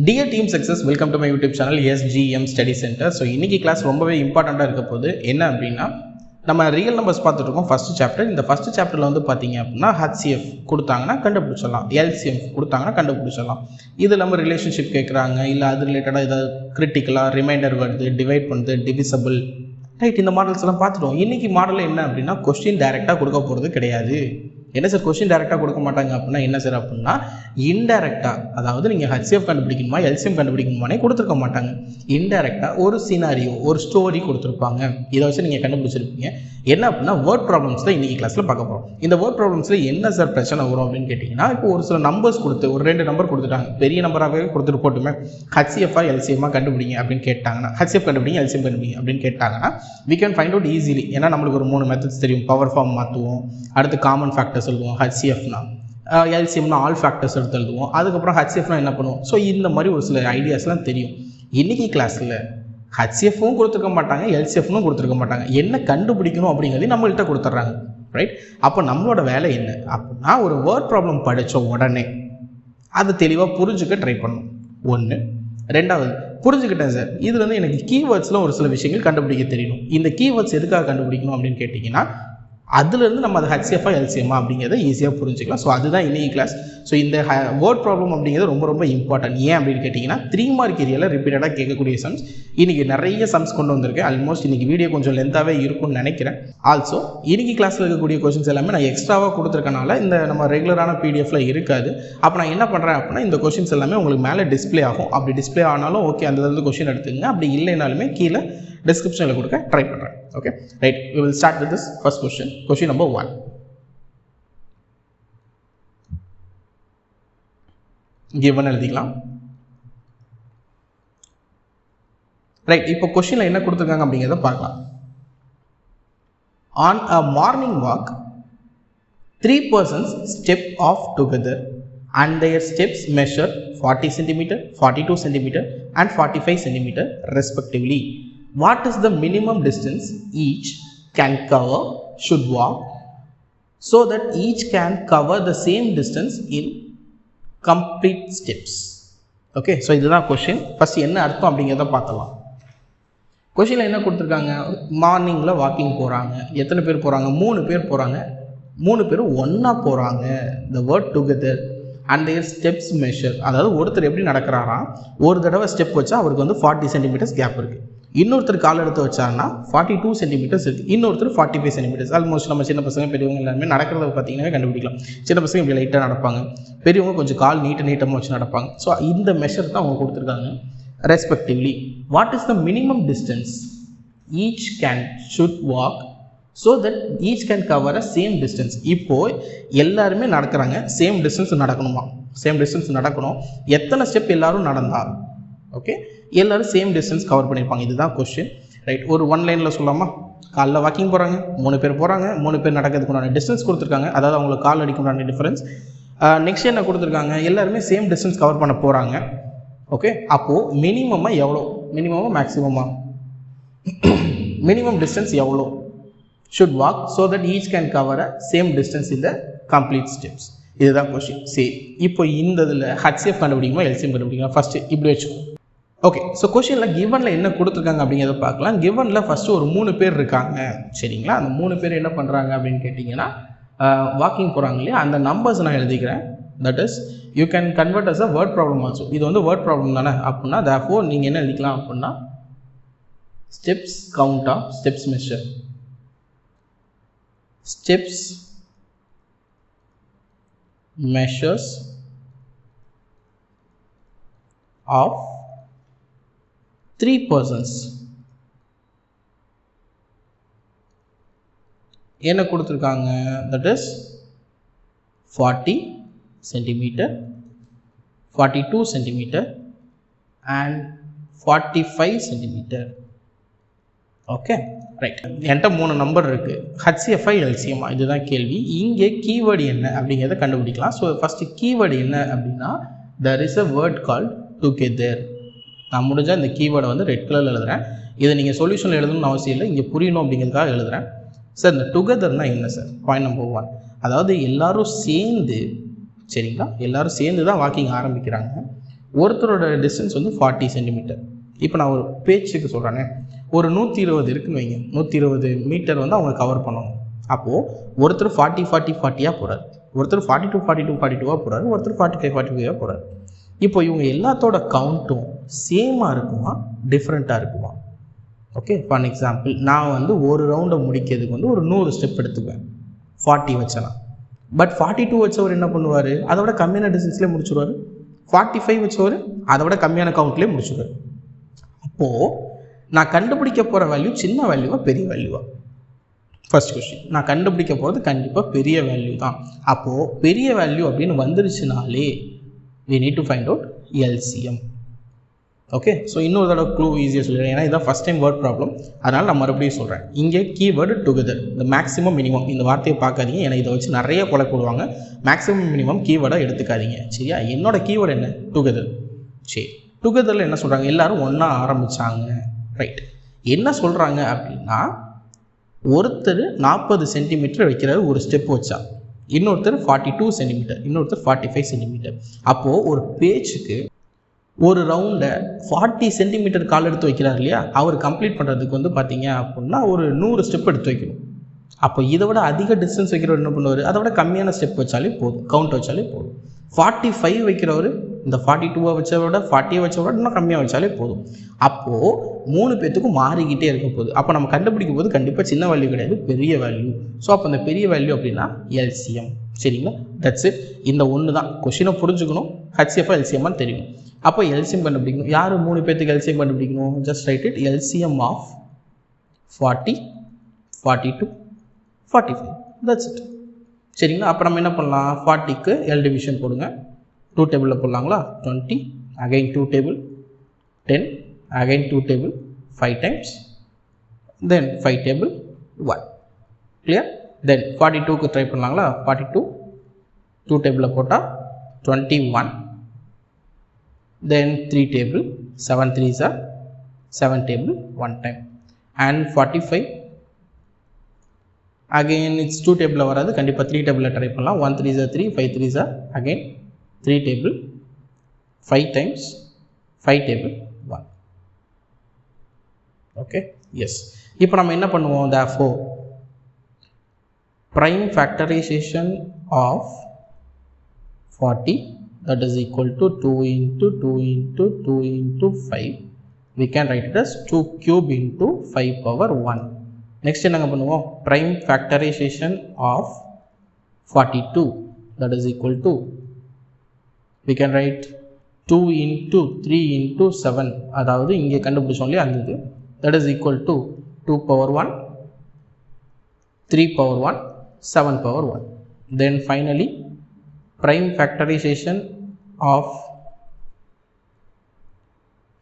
Dear Team Success, welcome to my YouTube channel SGM Study Center. So இன்னைக்கு class ரொம்பவே இம்பார்ட்டண்ட்டாக இருக்க போகுது. என்ன அப்படின்னா நம்ம ரியல் நம்பர்ஸ் பார்த்துட்டு இருக்கோம் ஃபர்ஸ்ட் சாப்டர். இந்த ஃபர்ஸ்ட் சாப்டரில் வந்து பார்த்தீங்க அப்படின்னா HCF கொடுத்தாங்கன்னா கண்டுபிடிச்சிடலாம், LCM கொடுத்தாங்கன்னா கண்டுபிடிச்சிடலாம். இது நம்ம ரிலேஷன்ஷிப் கேட்குறாங்க, இல்லை அது ரிலேட்டடாக ஏதாவது கிரிட்டிக்கலாக ரிமைண்டர் வருது, டிவைட் பண்ணுது, டிவிசபிள், ரைட், இந்த மாடல்ஸ் எல்லாம் பார்த்துட்டோம். இன்னைக்கு மாடல் என்ன அப்படின்னா கொஸ்டின் டைரெக்டாக கொடுக்க போகிறது கிடையாது. என்ன சார் கொஸ்டின் டைரெக்டாக கொடுக்க மாட்டாங்க அப்படின்னா என்ன சார் அப்படின்னா இன்டைரக்டாக, அதாவது நீங்கள் HCF கண்டுபிடிக்கணுமா LCM கண்டுபிடிக்கணுமானே கொடுத்துருக்க மாட்டாங்க. இன்டைரக்டாக ஒரு சினாரியோ, ஒரு ஸ்டோரி கொடுத்துருப்பாங்க. இதை வச்சு நீங்கள் கண்டுபிடிச்சிருப்பீங்க. என்ன அப்படின்னா வேர்ட் ப்ராப்ளம்ஸ் தான் இன்றைக்கி கிளாஸில் பார்க்க போகிறோம். இந்த வேர்ட் ப்ராப்ளம்ஸில் என்ன சார் பிரச்சனை வரும் அப்படின்னு கேட்டிங்கன்னா, இப்போ ஒரு சில நம்பர்ஸ் கொடுத்து ஒரு 2 நம்பர் கொடுத்துட்டாங்க, பெரிய நம்பராகவே கொடுத்துட்டு போட்டுமே HCF LCM கண்டுபிடிங்க அப்படின்னு கேட்டாங்கன்னா, HCF கண்டுபிடிங்க LCM கண்டுபிடிங்க அப்படின்னு கேட்டாங்கன்னா we can find out easily. ஏன்னா நம்மளுக்கு ஒரு 3 மெத்தட்ஸ் தெரியும். பவர் ஃபார்ம் மாற்றுவோம், அடுத்து காமன் ஃபேக்டர்ஸ் எழுதுவோம், HCFனா LCMனா ஆல் ஃபேக்டர்ஸ் எடுத்து எழுதுவோம், அதுக்கப்புறம் HCFனா என்ன பண்ணுவோம். ஸோ இந்த மாதிரி ஒரு சில ஐடியாஸ்லாம் தெரியும். இன்றைக்கி கிளாஸில் HCFும் கொடுத்துருக்க மாட்டாங்க, LCFனும் கொடுத்துருக்க மாட்டாங்க. என்ன கண்டுபிடிக்கணும் அப்படிங்கிறது நம்மள்கிட்ட கொடுத்துட்றாங்க, ரைட். அப்போ நம்மளோட வேலை என்ன அப்படின்னா ஒரு வேர்ட் ப்ராப்ளம் படித்த உடனே அதை தெளிவாக புரிஞ்சுக்க ட்ரை பண்ணணும். ஒன்று. ரெண்டாவது, புரிஞ்சுக்கிட்டேன் சார், இதுல இருந்து எனக்கு கீவேர்ட்ஸ்லாம் ஒரு சில விஷயங்கள் கண்டுபிடிக்க தெரியணும். இந்த கீவேர்ட்ஸ் எதுக்காக கண்டுபிடிக்கணும் அப்படின்னு கேட்டிங்கன்னா அதுலேருந்து நம்ம அதை HCF LCM அப்படிங்கிறத ஈஸியாக புரிஞ்சுக்கலாம். ஸோ அதுதான் இன்னைக்கு கிளாஸ். ஸோ இந்த வேர்ட் ப்ராப்ளம் அப்படிங்கிறது ரொம்ப ரொம்ப இம்பார்ட்டன்ட். ஏன் அப்படின்னு கேட்டிங்கன்னா 3 மார்க் ஏரியாவில் ரிப்பீட்டடாக கேட்கக்கூடிய சம்ஸ். இன்றைக்கி நிறைய சம்ஸ் கொண்டு வந்திருக்கேன். ஆல்மோஸ்ட் இன்றைக்கி வீடியோ கொஞ்சம் லென்த்தாகவே இருக்கும்னு நினைக்கிறேன். ஆல்சோ இன்றைக்கி கிளாஸில் இருக்கக்கூடிய கொஷின்ஸ் எல்லாமே நான் எக்ஸ்ட்ராவாக கொடுத்துருக்கனால இந்த நம்ம ரெகுலரான PDFல இருக்காது. அப்போ நான் என்ன பண்ணுறேன் அப்படின்னா இந்த கொஷின்ஸ் எல்லாமே உங்களுக்கு மேலே டிஸ்பிளே ஆகும். அப்படி டிஸ்பிளே ஆனாலும் ஓகே, அந்த இருந்து கொஷின் எடுத்துங்க. அப்படி இல்லைனாலுமே கீழே டிஸ்கிரிப்ஷனில் கொடுக்க ட்ரை பண்ணுறேன். Okay, right. We will start with this first question. Question number 1. given எழுதிக்கலாம். ரைட், இப்போ கொஸ்டின்ல என்ன கொடுத்துருக்காங்க அப்படிங்கிறத பார்க்கலாம். On a morning walk, 3 persons step off together and their steps measure 40 cm, 42 cm and 45 cm respectively. What is the minimum distance each can cover, should walk, so that each can cover the same distance in complete steps? Okay, so இதுதான் question. First என்ன அர்த்தம் அப்படிங்கிறத பார்க்கலாம். கொஸ்டினில் என்ன கொடுத்துருக்காங்க, மார்னிங்கில் walking போகிறாங்க. எத்தனை பேர் போகிறாங்க? 3 பேர் போகிறாங்க. 3 பேரும் ஒன்றா போகிறாங்க. the word together and their steps measure, அதாவது ஒருத்தர் எப்படி நடக்கிறாராம், ஒரு தடவை ஸ்டெப் வச்சா அவருக்கு வந்து 40 சென்டிமீட்டர்ஸ் கேப் இருக்குது. இன்னொருத்தர் கால் எடுத்து வச்சாருன்னா 42 சென்டிமீட்டர்ஸ் இருக்குது. இன்னொருத்தர் 45 சென்டிமீட்டர்ஸ். ஆல்மோஸ்ட் நம்ம சின்ன பசங்க பெரியவங்க எல்லாருமே நடக்கிறத பார்த்தீங்கன்னா கண்டுபிடிக்கலாம். சின்ன பசங்க இப்படி லைட்டாக நடப்பாங்க, பெரியவங்க கொஞ்சம் கால் நீட்டமாக வச்சு நடப்பாங்க. ஸோ இந்த மெஷர் தான் அவங்க கொடுத்துருக்காங்க. Respectively, what is the minimum distance each can should walk so that each can cover a same distance. இப்போது எல்லாருமே நடக்கிறாங்க, சேம் டிஸ்டன்ஸ் நடக்கணுமா? சேம் டிஸ்டன்ஸ் நடக்கணும். எத்தனை ஸ்டெப் எல்லாரும் நடந்தால் ஓகே, எல்லோரும் சேம் டிஸ்டன்ஸ் கவர் பண்ணியிருப்பாங்க. இதுதான் கொஸ்டின், ரைட். ஒரு 1 லைனில் சொல்லாமா, காலைல வாக்கிங் போகிறாங்க, 3 பேர் போகிறாங்க, 3 பேர் நடக்கிறதுக்கு உண்டான டிஸ்டன்ஸ் கொடுத்துருக்காங்க, அதாவது அவங்களுக்கு கால் அடிக்குண்டான டிஃபரன்ஸ். நெக்ஸ்ட் என்ன கொடுத்துருக்காங்க, எல்லாருமே சேம் டிஸ்டன்ஸ் கவர் பண்ண போகிறாங்க. ஓகே, அப்போது மினிமமாக எவ்வளோ, மினிமமாக மேக்ஸிமமாக, மினிமம் டிஸ்டன்ஸ் எவ்வளோ should walk so that each can cover a same distance in the complete steps. இதுதான் கொஸ்டின். சரி, இப்போ இந்த இதில் HCF கண்டுபிடிக்குமா LCM கண்டுபிடிக்குமா? ஃபஸ்ட்டு இப்படி வச்சுக்கோ. ஓகே, ஸோ கொஸ்டினில் கிவனில் என்ன கொடுத்துருக்காங்க அப்படிங்கிறத பார்க்கலாம். கிவனில் ஃபஸ்ட்டு ஒரு 3 பேர் இருக்காங்க, சரிங்களா? அந்த 3 பேர் என்ன பண்ணுறாங்க அப்படின்னு கேட்டிங்கன்னா வாக்கிங் போகிறாங்க இல்லையா, அந்த நம்பர்ஸ் நான் எழுதிக்கிறேன். That is you can convert as a word problem also. இது வந்து வேர்ட் ப்ராப்ளம் தானே அப்படின்னா therefore நீங்கள் என்ன எழுதிக்கலாம் அப்படின்னா steps count of steps measure, steps measures of 3 persons. என்ன கொடுத்துருக்காங்க, that is 40 centimeter, 42 centimeter and 45 centimeter. Okay, right. என்கிட்ட 3 நம்பர் இருக்குது. HCF LCM இதுதான் கேள்வி. இங்கே கீவேர்டு என்ன அப்படிங்கிறத கண்டுபிடிக்கலாம். ஸோ ஃபஸ்ட்டு கீவேர்டு என்ன அப்படின்னா there is a word called together. நான் முடிஞ்சால் இந்த கீவேர்டை வந்து ரெட் கலரில் எழுதுகிறேன். இதை நீங்கள் சொல்யூஷனில் எழுதணும்னு அவசியம் இல்லை, இங்கே புரியணும் அப்படிங்கிறதுக்காக எழுதுகிறேன். சார் இந்த டுகெதர்னால் என்ன சார்? பாயிண்ட் நம்பர் 1, அதாவது எல்லோரும் சேர்ந்து, சரிங்களா, எல்லோரும் சேர்ந்து தான் வாக்கிங் ஆரம்பிக்கிறாங்க. ஒருத்தரோட டிஸ்டன்ஸ் வந்து 40 சென்டிமீட்டர். இப்போ நான் ஒரு பேச்சுக்கு சொல்கிறேனே, ஒரு 120 இருக்குன்னு வைங்க, 120 மீட்டர் வந்து அவங்க கவர் பண்ணணும். அப்போது ஒருத்தர் 40 போகிறார், ஒருத்தர் 42 போகிறாரு, ஒருத்தர் 45 போகிறார். இப்போ இவங்க எல்லாத்தோட கவுண்ட்டும் சேமாக இருக்குமா டிஃப்ரெண்ட்டாக இருக்குமா? ஓகே, ஃபார் எக்ஸாம்பிள் நான் வந்து ஒரு ரவுண்டை முடிக்கிறதுக்கு வந்து ஒரு 100 ஸ்டெப் எடுத்துக்குவேன் 40 வச்சேன்னா. பட் 42 வச்சவர் என்ன பண்ணுவார், அதை விட கம்மியான டிஸ்டன்ஸ்லேயே முடிச்சுடுவார். 45 வச்சவர் அதை விட கம்மியான கவுண்ட்லேயே முடிச்சுடுவார். அப்போது நான் கண்டுபிடிக்க போகிற வேல்யூ சின்ன வேல்யூவா பெரிய வேல்யூவா? ஃபர்ஸ்ட் கொஸ்டின், நான் கண்டுபிடிக்க போகிறது கண்டிப்பாக பெரிய வேல்யூ தான். அப்போது பெரிய வேல்யூ அப்படின்னு வந்துருச்சுனாலே we need to find out LCM. Okay, so இன்னொரு தடவை க்ளூ ஈஸியாக சொல்லிடுறேன், ஏன்னா இதான் ஃபஸ்ட் டைம் வேர்ட் ப்ராப்ளம், அதனால் நான் மறுபடியும் சொல்கிறேன். இங்கே கீவேர்டு டுகெதர், இந்த மேக்ஸிமம் மினிமம் இந்த வார்த்தையை பார்க்காதீங்க, ஏன்னா இதை வச்சு நிறைய கொலை போடுவாங்க. மேக்ஸிமம் மினிமம் கீவேர்டை எடுத்துக்காதீங்க, சரியா? என்னோட கீவேர்டு என்ன? டுகெதர். சரி, டுகெதரில் என்ன சொல்கிறாங்க, எல்லோரும் ஒன்றா ஆரம்பித்தாங்க, ரைட். என்ன சொல்கிறாங்க அப்படின்னா, ஒருத்தர் 40 சென்டிமீட்டர் வைக்கிறாரு ஒரு ஸ்டெப் வச்சா, இன்னொருத்தர் 42 சென்டிமீட்டர், இன்னொருத்தர் 45 சென்டிமீட்டர். அப்போது ஒரு பேச்சுக்கு ஒரு ரவுண்டை 40 சென்டிமீட்டர் கால் எடுத்து வைக்கிறார் இல்லையா, அவர் கம்ப்ளீட் பண்ணுறதுக்கு வந்து பார்த்தீங்க அப்படின்னா ஒரு 100 ஸ்டெப் எடுத்து வைக்கணும். அப்போ இதை விட அதிக டிஸ்டன்ஸ் வைக்கிறவர் என்ன பண்ணுவார், அதை விட கம்மியான ஸ்டெப் வச்சாலே போதும், கவுண்ட் வச்சாலே போதும். 45 வைக்கிறவர் இந்த 42 வச்சவோட 40 வச்சவோட இன்னும் கம்மியாக வச்சாலே போதும். அப்போது 3 பேர்த்துக்கும் மாறிக்கிட்டே இருக்க போகுது. அப்போ நம்ம கண்டுபிடிக்கும் போது கண்டிப்பாக சின்ன வேல்யூ கிடையாது, பெரிய வேல்யூ. ஸோ அப்போ அந்த பெரிய வேல்யூ அப்படின்னா LCM. சரிங்களா? That's it. இந்த ஒன்று தான் கொஷினை புரிஞ்சுக்கணும், HCF LCM தெரியணும். அப்போ LCM கண்டுபிடிக்கணும். யார் 3 பேர்த்துக்கு LCM கண்டுபிடிக்கணும்? ஜஸ்ட் ரைட் இட், LCM ஆஃப் 40, 42, 45. That's it. சரிங்களா? அப்போ நம்ம என்ன பண்ணலாம், 40க்கு L டிவிஷன் போடுங்க, 2 டேபிளில் போடலாங்களா? 20, again 2 table, 10, again 2 table, 5 times, then 5 table, 1. Clear? Then 42க்கு ட்ரை பண்ணலாங்களா? 42 2 டேபிளில் போட்டால் 21, then 3 table, 7 3s are 7 table 1 time, and 45 again it's 2 டேபிளில் வராது, கண்டிப்பாக 3 டேபிளில் ட்ரை பண்ணலாம். 1 3s are 3, 5 3s are again 3 table, 5 times 5 table 1. Okay, yes. இப்போ நம்ம என்ன பண்ணுவோம், therefore prime factorization of 40, that is equal to 2 into 2 into 2 into 5. We can write it as 2 cube into 5 power 1. Next என்னங்க பண்ணுவோம், prime factorization of 42, that is equal to, we can write 2 into 3 into 7, அதாவது இங்கே கண்டுபிடிச்சோம் இல்லையா அந்த இது, that is equal to 2 power 1, 3 power 1, 7 power 1. Then finally prime factorization of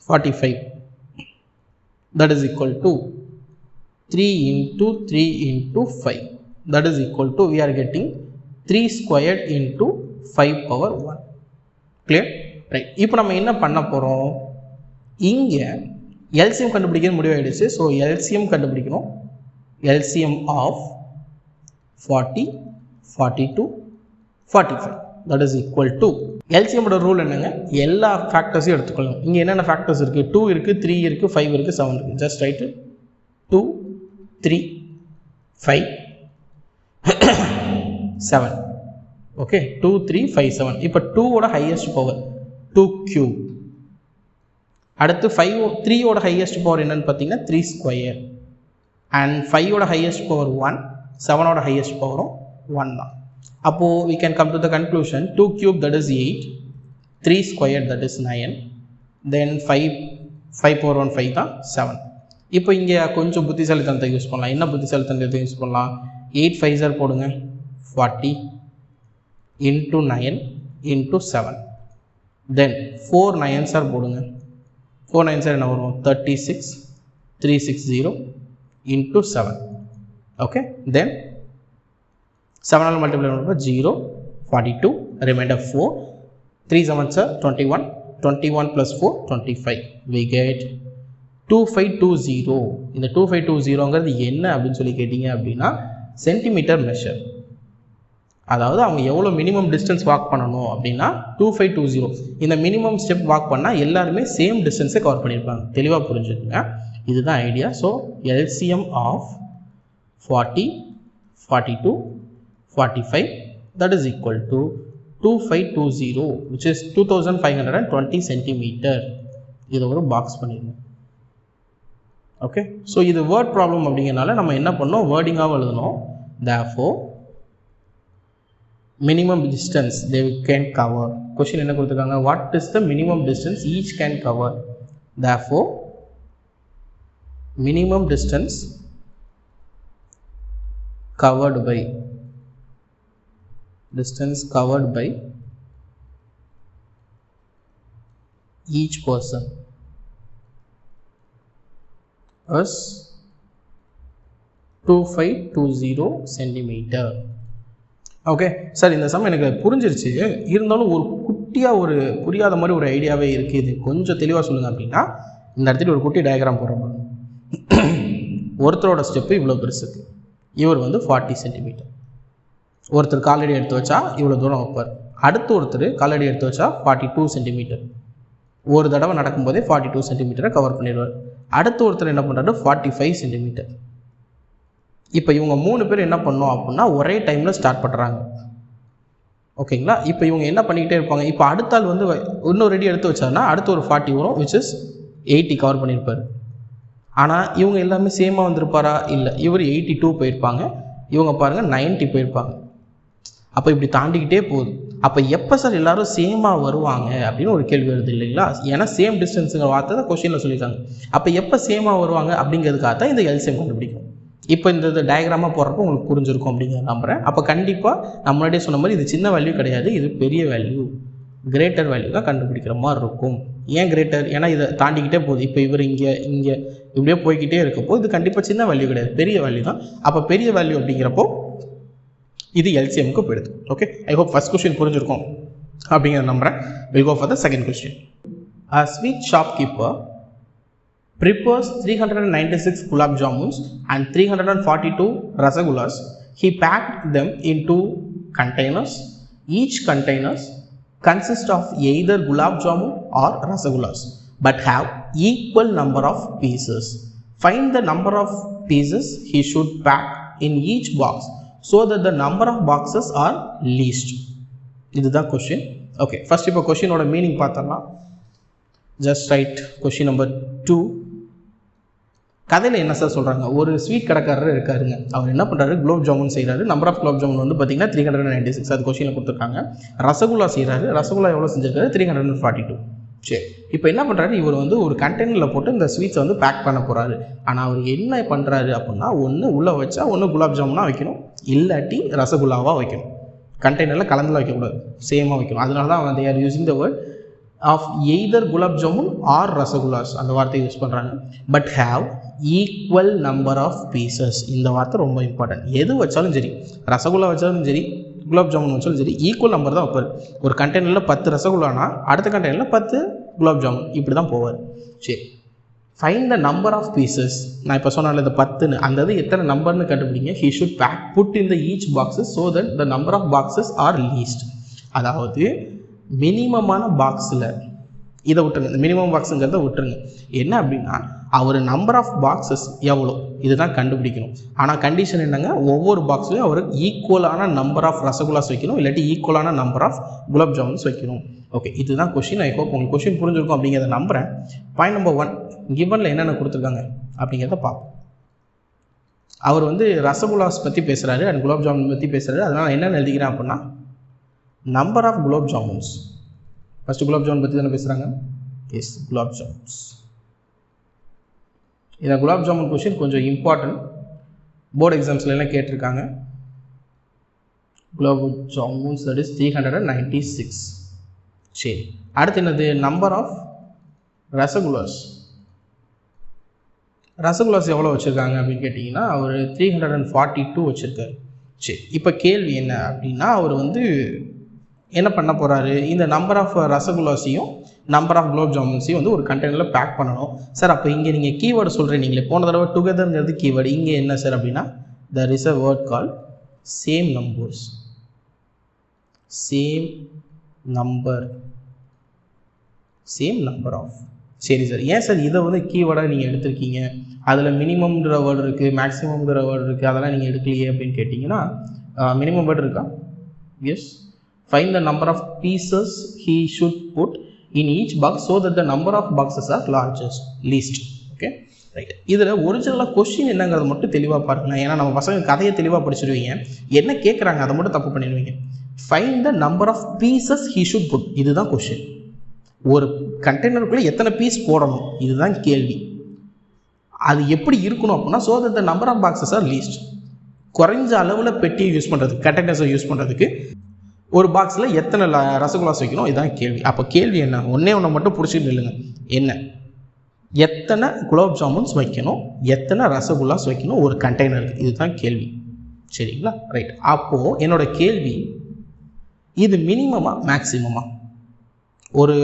45, that is equal to 3 into 3 into 5, that is equal to, we are getting 3 squared into 5 power 1. Clear? Right. இப்போ நம்ம என்ன பண்ண போகிறோம், இங்கே LCM கண்டுபிடிக்க முடிவாயிடுச்சு. So LCM கண்டுபிடிக்கணும். LCM of 40, 42, 45, that is equal to, LCM ஓட rule என்னங்க, எல்லா ஃபேக்டர்ஸையும் எடுத்துக்கொள்ளணும். இங்கே என்னென்ன ஃபேக்டர்ஸ் இருக்குது, 2 இருக்குது, 3 இருக்குது, 5 இருக்குது, 7 இருக்குது. Just right 2, 3, 5, 7. ஓகே, 2, 3, 5, 7. இப்போ 2ஓட ஹையஸ்ட் பவர் 2 கியூப். அடுத்து 3ஓட ஹையஸ்ட் பவர் என்னன்னு பார்த்தீங்கன்னா 3 ஸ்கொயர், அண்ட் 5ஓட ஹையஸ்ட் பவர் 1, 7ஓட ஹையஸ்ட் பவரும் 1 தான். அப்போது we can come to the conclusion, 2 cube that is 8, 3 squared that is 9, then 5 power 1 5 தான் 7. இப்போ இங்கே கொஞ்சம் புத்திசாலித்தனத்தை யூஸ் பண்ணலாம். என்ன புத்திசாலித்தனத்தை யூஸ் பண்ணலாம், 8 5s போடுங்க, 40 into 9 into 7, then 4 9s போடுங்க, 4 9s என்ன வரும், 36, 360 into 7. Okay, then 7 all multiply பண்ணும்போது 0, 42, reminder 4, 3 7s are 21, 21 plus 4 25. We get 2520. இந்த 2520ங்கிறது என்ன அப்படின்னு சொல்லி கேட்டிங்க அப்படின்னா சென்டிமீட்டர் மெஷர். அதாவது அவங்க எவ்வளோ மினிமம் டிஸ்டன்ஸ் வாக் பண்ணணும் அப்படின்னா 2520. இந்த மினிமம் ஸ்டெப் வாக் பண்ணால் எல்லாருமே சேம் டிஸ்டன்ஸை கவர் பண்ணியிருப்பாங்க. தெளிவாக புரிஞ்சுக்குங்க, இதுதான் idea. So LCM of 40, 42, 45 that is equal to 2520 which is 2520 centimeter. இதை ஒரு பாக்ஸ் பண்ணிடணும். ஓகே, ஸோ இது வேர்ட் ப்ராப்ளம் அப்படிங்கிறனால நம்ம என்ன பண்ணோம், வேர்டிங்காக எழுதணும். therefore minimum distance they can cover. question என்ன கொடுத்துருக்காங்க, what is the minimum distance each can cover. therefore minimum distance covered by each person is 2520 centimeter. Okay sir, இந்த சம் எனக்கு புரிஞ்சிருச்சு, இருந்தாலும் ஒரு குட்டியாக ஒரு புரியாத மாதிரி ஒரு ஐடியாவே இருக்குது, இது கொஞ்சம் தெளிவாக சொல்லுங்கள் அப்படின்னா, இந்த இடத்துல ஒரு குட்டி டயக்ராம் போடுறோம். ஒருத்தரோட ஸ்டெப்பு இவ்வளோ பெருசு இருக்குது, இவர் வந்து 40 சென்டிமீட்டர். ஒருத்தர் காலடி எடுத்து வச்சா இவ்வளோ தூரம் வைப்பார். அடுத்து ஒருத்தர் காலடி எடுத்து வச்சா 42 சென்டிமீட்டர். ஒரு தடவை நடக்கும்போதே 42 சென்டிமீட்டரை கவர் பண்ணிடுவார். அடுத்து ஒருத்தர் என்ன பண்ணுறாரு, 45 சென்டிமீட்டர். இப்போ இவங்க 3 பேர் என்ன பண்ணோம் அப்படின்னா ஒரே டைமில் ஸ்டார்ட் பண்ணுறாங்க. ஓகேங்களா, இப்போ இவங்க என்ன பண்ணிக்கிட்டே இருப்பாங்க, இப்போ அடுத்த ஆள் வந்து இன்னொரு ரெடி எடுத்து வச்சாருன்னா அடுத்து ஒரு 40 வரும், விச் இஸ் 80 கவர் பண்ணியிருப்பார். ஆனால் இவங்க எல்லாமே சேமாக வந்திருப்பாரா, இல்லை, இவர் 82 போயிருப்பாங்க, இவங்க பாருங்கள் 90 போயிருப்பாங்க. அப்போ இப்படி தாண்டிக்கிட்டே போகுது. அப்போ எப்போ சார் எல்லோரும் சேமாக வருவாங்க அப்படின்னு ஒரு கேள்வி வருது இல்லைங்களா, ஏன்னா சேம் டிஸ்டன்ஸுங்கிற வார்த்தை தான் கொஸ்டினில் சொல்லியிருக்காங்க. அப்போ எப்போ சேமாக வருவாங்க அப்படிங்கிறதுக்காக தான் இந்த எல்சிஎம் கண்டுபிடிக்கும். இப்போ இந்த டயக்ராமாக போடுறப்போ உங்களுக்கு புரிஞ்சிருக்கும் அப்படிங்கிறத நம்புகிறேன். அப்போ கண்டிப்பாக நம்ம முன்னாடியே சொன்ன மாதிரி இது சின்ன வேல்யூ கிடையாது, இது பெரிய வேல்யூ, கிரேட்டர் வேல்யூ தான் கண்டுபிடிக்கிற மாதிரி இருக்கும். ஏன் கிரேட்டர், ஏன்னா இதை தாண்டிக்கிட்டே போகுது. இப்போ இவர் இங்கே இப்படியே போய்கிட்டே இருக்கப்போ இது கண்டிப்பாக சின்ன வேல்யூ கிடையாது, பெரிய வேல்யூ தான். அப்போ பெரிய வேல்யூ அப்படிங்கிறப்போ இது எல்சிஎம்க்கு போயிடுது. Okay, I hope first question புரிஞ்சிருக்கும் அப்படிங்கிறத நம்புகிறேன். Will go for the second question. A sweet shopkeeper prepares 396 gulab jamuns and 342 rasagullas. He packed them into containers. Each containers consist of either gulab jamun or rasagullas but have equal number of pieces. Find the number of pieces he should pack in each box so that the number of boxes are least. இதுதான் question. Okay, first இப்போ கொஸ்டினோட meaning பார்த்தோம்னா, just right question number 2. கதையில் என்ன sir சொல்கிறாங்க, ஒரு sweet கடைக்காரர் இருக்காருங்க, அவர் என்ன பண்ணுறாரு, குலோப் ஜாமுன் செய்கிறாரு. நம்பர் ஆஃப் குலோப் ஜாமுன் வந்து பார்த்தீங்கன்னா 396, அது கொஸ்டினில் கொடுத்துருக்காங்க. ரசகுல்லா செய்கிறாரு, ரசகுல்லா எவ்வளோ செஞ்சிருக்காரு, 342. சரி, இப்போ என்ன பண்ணுறாரு, இவர் வந்து ஒரு கண்டெய்னரில் போட்டு இந்த ஸ்வீட்ஸை வந்து பேக் பண்ண போகிறாரு. ஆனால் அவர் என்ன பண்ணுறாரு அப்படின்னா, ஒன்று உள்ளே வச்சா ஒன்று குலாப் ஜாமுனாக வைக்கணும், இல்லாட்டி ரசகுல்லாவாக வைக்கணும். கண்டெய்னரில் கலந்துலாம் வைக்கக்கூடாது, சேமாக வைக்கணும். அதனால தான் they are using the word of either gulab jamun or rasagullas, அந்த வார்த்தையை யூஸ் பண்ணுறாங்க. But have equal number of pieces, இந்த வார்த்தை ரொம்ப இம்பார்ட்டன்ட். எது வச்சாலும் சரி, ரசகுல்லா வச்சாலும் சரி, குலாப் ஜாமுன் வச்சாலும் சரி, ஈக்குவல் நம்பர் தான் வைப்பார். ஒரு கண்டெய்னரில் 10 ரசகுல்லானா அடுத்த கண்டெய்னரில் 10 குலாப் ஜாமுன், இப்படி தான் போவார். சரி, find the number of pieces. நான் இப்போ சொன்னால இந்த 10ன்னு, அந்த இது எத்தனை நம்பர்னு கண்டுபிடிங்க. He should pack put in the each boxes so that the number of boxes are least. அதாவது மினிமமான பாக்ஸில் இதை விட்டுருங்க, இந்த மினிமம் பாக்ஸுங்கிறத விட்டுருங்க. என்ன அப்படின்னா, அவர் நம்பர் ஆஃப் பாக்ஸஸ் எவ்வளோ இதுதான் கண்டுபிடிக்கணும். ஆனால் கண்டிஷன் என்னங்க, ஒவ்வொரு பாக்ஸ்லையும் அவர் ஈக்குவலான நம்பர் ஆஃப் ரசகுல்லாஸ் வைக்கணும், இல்லாட்டி ஈக்குவலான நம்பர் ஆஃப் குலாப் ஜாமுன்ஸ் வைக்கணும். ஓகே, இதுதான் கொஸ்டின். ஐ ஹோப் உங்களுக்கு கொஸ்டின் புரிஞ்சிருக்கும் அப்படிங்கிறத நம்புகிறேன். பாயிண்ட் நம்பர் 1, கிவனில் என்னென்ன கொடுத்துருக்காங்க அப்படிங்கிறத பார்ப்போம். அவர் வந்து ரசகுல்லாஸ் பற்றி பேசுகிறாரு அண்ட் குலாப் ஜாமுன் பற்றி பேசுகிறாரு. அதனால் என்னென்ன எழுதிக்கிறேன் அப்படின்னா, number of gulab jamuns. First gulab jamun பற்றி தானே பேசுகிறாங்க. எஸ், குலாப் ஜாமுன்ஸ். இந்த குலாப் ஜாமுன் கொஸ்டின் கொஞ்சம் இம்பார்ட்டன்ட், போர்டு எக்ஸாம்ஸ்ல எல்லாம் கேட்டிருக்காங்க. Gulab jamuns that is 396. சரி, அடுத்து என்னது, நம்பர் ஆஃப் ரசகுல்லாஸ். ரசகுல்லாஸ் எவ்வளோ வச்சுருக்காங்க அப்படின்னு கேட்டிங்கன்னா, அவர் 342 வச்சுருக்காரு. சரி, இப்போ கேள்வி என்ன அப்படின்னா, அவர் வந்து என்ன பண்ண போகிறாரு, இந்த நம்பர் ஆஃப் ரசகுல்லாஸையும் நம்பர் ஆஃப் குலோப் ஜாமுன்ஸையும் வந்து ஒரு கண்டெய்னரில் பேக் பண்ணணும். சார் அப்போ இங்கே நீங்கள் கீவேர்டு சொல்கிறேன், நீங்களே போன தடவை டுகெதர்ங்கிறது கீவேர்டு, இங்கே என்ன சார் அப்படின்னா, there is a word called same numbers. Same number of. சரி சார், ஏன் சார் இதை வந்து கீவேர்டாக நீங்கள் எடுத்திருக்கீங்க, அதில் மினிமம்ன்ற வேர்டு இருக்குது, மேக்ஸிமம்ங்கிற வேர்டு இருக்குது, அதெல்லாம் நீங்கள் எடுக்கலையே அப்படின்னு கேட்டிங்கன்னா, மினிமம் வேர்டு இருக்கா? Yes. Find the number of pieces he should put in each box so that the number of boxes are least. Okay, right. இதில் ஒரிஜினலாக கொஸ்டின் என்னங்கிறது மட்டும் தெளிவாக பாருங்கள். ஏன்னா நம்ம பசங்க கதையை தெளிவாக படிச்சிருவீங்க, என்ன கேட்குறாங்க அதை மட்டும் தப்பு பண்ணிடுவீங்க. Find the number of pieces he should put, இதுதான் கொஸ்டின். ஒரு கண்டெய்னருக்குள்ளே எத்தனை பீஸ் போடணும், இதுதான் கேள்வி. அது எப்படி இருக்கணும் அப்படின்னா, so that the number of boxes are least. குறைஞ்ச அளவில் பெட்டியை யூஸ் பண்ணுறதுக்கு, கண்டெய்னர்ஸை யூஸ் பண்ணுறதுக்கு ஒரு பாக்ஸில் எத்தனை ரசகுல்லாஸ் வைக்கணும், இதுதான் கேள்வி. அப்போ கேள்வி என்ன, ஒன்று மட்டும் பிடிச்சிட்டு இல்லைங்க, என்ன, எத்தனை குலோப் ஜாமுன்ஸ் வைக்கணும், எத்தனை ரசகுல்லாஸ் வைக்கணும் ஒரு கண்டெய்னருக்கு, இதுதான் கேள்வி. சரிங்களா, ரைட். அப்போது என்னோட கேள்வி, இது மினிமமா மேக்ஸிமமா? ஒரு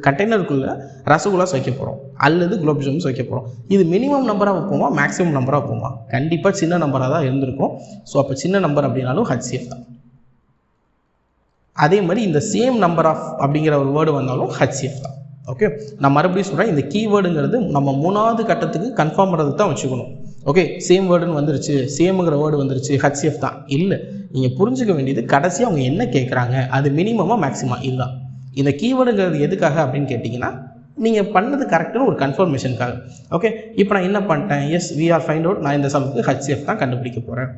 கண்டெய்னருக்குள்ளே ரசகுல்லாஸ் வைக்க போகிறோம் அல்லது குலோப் ஜாமுன்ஸ் வைக்க போகிறோம், இது மினிமம் நம்பராக வைப்போமா மேக்ஸிமம் நம்பராக வைப்போமா? கண்டிப்பாக சின்ன நம்பராக தான் இருந்திருக்கும். ஸோ அப்போ சின்ன நம்பர் அப்படின்னாலும் ஹச்சிஎஃப் தான். அதே மாதிரி இந்த சேம் நம்பர் ஆஃப் அப்படிங்கிற ஒரு வேர்டு வந்தாலும் ஹச்சிஎஃப் தான். ஓகே, நான் மறுபடியும் சொல்கிறேன், இந்த கீவேர்டுங்கிறது நம்ம 3வது கட்டத்துக்கு கன்ஃபார்ம் பண்ணுறதுக்கு தான் வச்சுக்கணும். ஓகே, சேம் வேர்டுன்னு வந்துருச்சு, சேமுங்கிற வேர்டு வந்துருச்சு, ஹச்சிஎஃப் தான். இல்லை, நீங்கள் புரிஞ்சுக்க வேண்டியது கடைசியாக அவங்க என்ன கேட்குறாங்க, அது மினிமமாக மேக்ஸிமம், இதுதான். இந்த கீவேர்டுங்கிறது எதுக்காக அப்படின்னு கேட்டிங்கன்னா, நீங்கள் பண்ணது கரெக்டான ஒரு கன்ஃபர்மேஷனுக்காக. ஓகே, இப்போ நான் என்ன பண்ணிட்டேன், yes we are find out, நான் இந்த சம்க்கு ஹச்சிஎஃப் தான் கண்டுபிடிக்க போகிறேன்.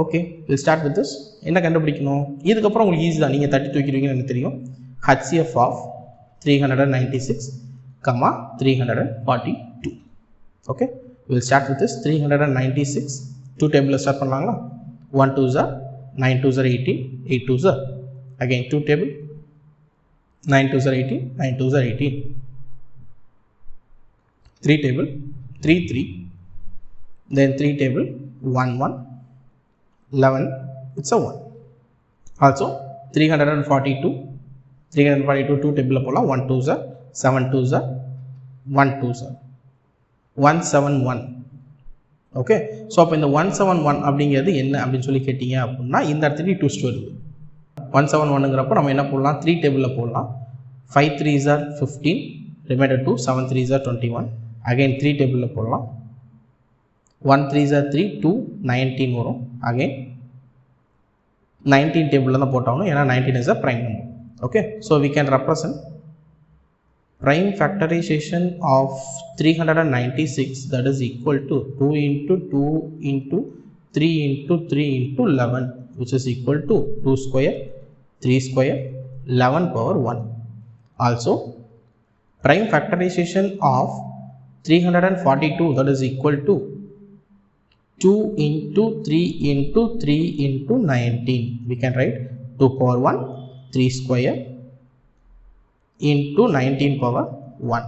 Okay, will start with this. என்ன கண்டுபிடிக்கணும், இதுக்கப்புறம் உங்களுக்கு ஈஸி தான், நீங்கள் தட்டி தூக்கிடுவீங்கன்னு எனக்கு தெரியும். HCF of 396, 342. Okay, will start with this. 396 2 டேபிளில் ஸ்டார்ட் பண்ணலாங்களா? 1 2s are 9 2s are 18, 8 2s are again 2 table, 9 2s are 18, 9 2s are 18. 3 table, 3 3, then 3 table, 1 1, 11, it's a 1. Also 342, 2 table போலாம். 1 2s are 7 2s are 1 2s are 171. Okay, so அப்போ இந்த 171 அப்படிங்கிறது என்ன அப்படின்னு சொல்லி கேட்டிங்க அப்படின்னா, இந்த இடத்துல 2 ஸ்டோரி 171ங்கிறப்போ நம்ம என்ன போடலாம், 3 டேபிளில் போடலாம். 5 3s are 15, remainder 2, 7 3s are 21, again 3 டேபிளில் போடலாம். 1 3s are 3, 2 19 வரும். again 19 டேபிளில் தான் போட்டாகணும், ஏன்னா 19 is a prime number. okay, so we can represent prime factorization of 396, that is equal to 2 into 2 into 3 into 3 into 11, which is equal to 2 square 3 square 11 power 1. Also prime factorization of 342, that is equal to 2 into 3 into 3 into 19. We can write 2 power 1 3 square into 19 power 1.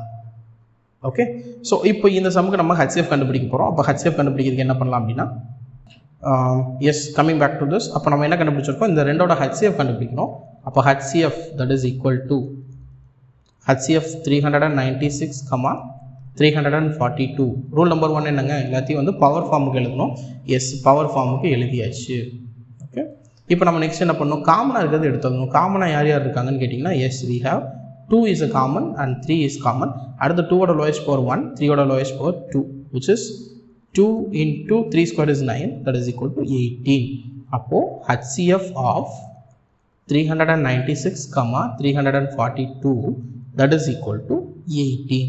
Okay, so இப்போ இந்த சம்முக்கு நம்ம HCF கண்டுபிடிக்க போகிறோம். அப்போ HCF கண்டுபிடிக்கிறதுக்கு என்ன பண்ணலாம் அப்படின்னா, yes, coming back to this. அப்போ நம்ம என்ன கண்டுபிடிச்சிருக்கோம், இந்த ரெண்டோட ஹச்சிஎஃப் கண்டுபிடிக்கணும். அப்போ HCF that is equal to HCF 396, 342. Rule number 1 என்னங்க, எல்லாத்தையும் வந்து பவர் ஃபார்முக்கு எழுதணும். எஸ், பவர் ஃபார்முக்கு எழுதியாச்சு. ஓகே, இப்போ நம்ம நெக்ஸ்ட் என்ன பண்ணணும், காமனாக இருக்கிறது எடுத்துக்கணும். காமனாக யார் யார் இருக்காங்கன்னு கேட்டிங்கன்னா, yes, we have 2 is a common and 3 is common. அடுத்து 2 ஓட lowest power 1, 3 ஓட lowest power 2, which is 2 into 3 square is 9, that is equal to 18. அப்போ HCF of 396, 342, that is equal to 18.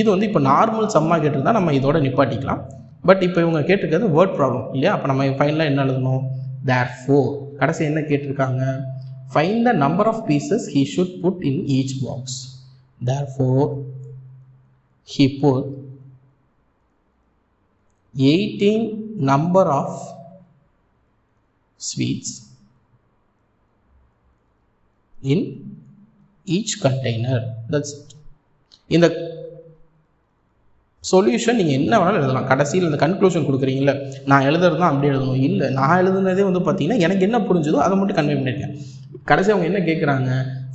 இது வந்து இப்போ நார்மல் சம்மாக கேட்டிருந்தா நம்ம இதோட நிப்பாட்டிக்கலாம். பட் இப்போ இவங்க கேட்டிருக்கிறது வேர்ட் ப்ராப்ளம் இல்லையா? அப்போ நம்ம ஃபைனலாக என்ன எழுதணும், therefore கடைசி என்ன கேட்டிருக்காங்க, find the number of pieces he should put in each box. Therefore he put 18 number of sweets in each container. That's it. இந்த சொல்யூஷன் நீங்கள் என்ன வேணாலும் எழுதலாம். கடைசியில் இந்த கன்க்ளூஷன் கொடுக்குறீங்களா, நான் எழுதுறது தான் அப்படி எழுதணும், இல்லை நான் எழுதுனதே வந்து பார்த்தீங்கன்னா எனக்கு என்ன புரிஞ்சதோ அதை மட்டும் கன்வே பண்ணியிருக்கேன். கடைசி அவங்க என்ன கேட்குறாங்க,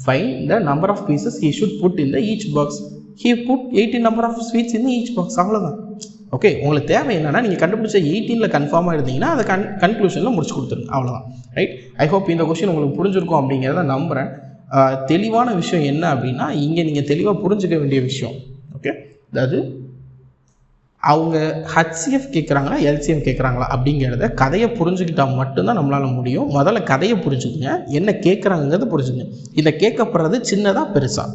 find the number of pieces he should put in the each box. He put 18 number of sweets in each box, அவ்வளோதான். ஓகே, உங்களுக்கு தேவை என்னன்னா நீங்கள் கண்டுபிடிச்ச 18ல் கன்ஃபார்மாக இருந்தீங்கன்னா அதை கன்க்ளூஷனில் முடிச்சு கொடுத்துருங்க, அவ்வளோதான். ரைட். ஐ ஹோப் இந்த கொஸ்டின் உங்களுக்கு புரிஞ்சிருக்கும் அப்படிங்கிறத நம்புகிறேன். தெளிவான விஷயம் என்ன அப்படின்னா, இங்கே நீங்கள் தெளிவாக புரிஞ்சுக்க வேண்டிய விஷயம், ஓகே, அதாவது அவங்க ஹச்சிஎஃப் கேட்குறாங்களா எல்சிஎம் கேட்குறாங்களா அப்படிங்கிறத கதையை புரிஞ்சுக்கிட்டால் மட்டும்தான் நம்மளால் முடியும். முதல்ல கதையை புரிஞ்சுக்குங்க, என்ன கேட்குறாங்கிறத புரிஞ்சுங்க. இதை கேட்கப்படுறது சின்னதாக பெருசாக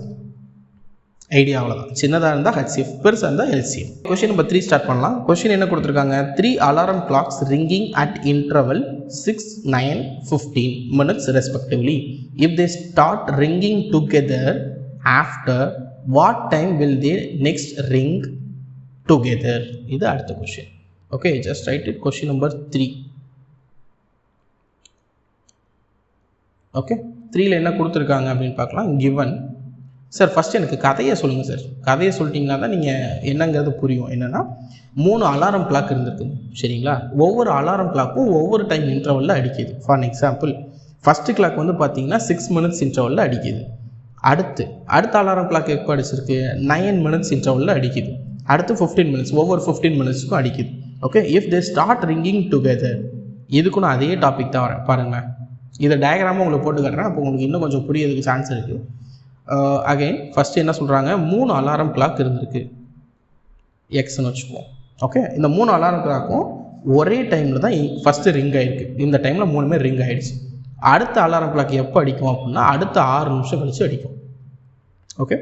ஐடியா, அவ்வளோதான். சின்னதாக இருந்தால் ஹச்சிஎஃப், பெருசாக இருந்தால் எல்சிஎம். கொஸ்டின் நம்பர் 3 ஸ்டார்ட் பண்ணலாம். கொஸ்டின் என்ன கொடுத்துருக்காங்க? 3 alarm clocks ringing at interval 6, 9, 15 minutes respectively. If they start ringing together, after what time will they next ring together? இது அடுத்த question. Okay, just write it. Question number 3. Okay, 3ல் என்ன கொடுத்துருக்காங்க அப்படின்னு பார்க்கலாம். கிவன் சார், ஃபஸ்ட் எனக்கு கதையை சொல்லுங்கள் சார். கதையை சொல்லிட்டிங்கன்னா தான் நீங்கள் என்னங்கிறது புரியும். என்னென்னா 3 அலாரம் கிளாக் இருந்திருக்குங்க, சரிங்களா? ஒவ்வொரு அலாரம் கிளாக்கும் ஒவ்வொரு டைம் இன்டர்வலில் அடிக்குது. ஃபார் எக்ஸாம்பிள், ஃபஸ்ட்டு கிளாக் வந்து பார்த்தீங்கன்னா 6 minutes இன்டர்வலில் அடிக்குது. அடுத்த அலாரம் கிளாக் எப்போ அடிச்சிருக்கு? 9 minutes இன்டர்வலில் அடிக்குது. அடுத்து 15 minutes, ஒவ்வொரு 15 minutesக்கும் அடிக்குது. Okay, if they start ringing together, இதுக்கும் நான் அதே டாபிக் தான் வரேன் பாருங்கள். இதை டயக்ராமாக உங்களுக்கு போட்டு காட்டுறேன், அப்போ உங்களுக்கு இன்னும் கொஞ்சம் புரியறதுக்கு சான்ஸ் இருக்குது. அகைன் ஃபஸ்ட்டு என்ன சொல்கிறாங்க? 3 அலாரம் கிளாக் இருந்திருக்கு, எக்ஸ்ன்னு வச்சுக்குவோம். ஓகே, இந்த 3 அலாரம் கிளாக்கும் ஒரே டைமில் தான் ஃபஸ்ட்டு ரிங் ஆகிருக்கு. இந்த டைமில் 3மே ரிங் ஆகிடுச்சு. அடுத்த அலாரம் கிளாக் எப்போ அடிக்கும் அப்படின்னா அடுத்த 6 நிமிஷம் கழித்து அடிக்கும். ஓகே,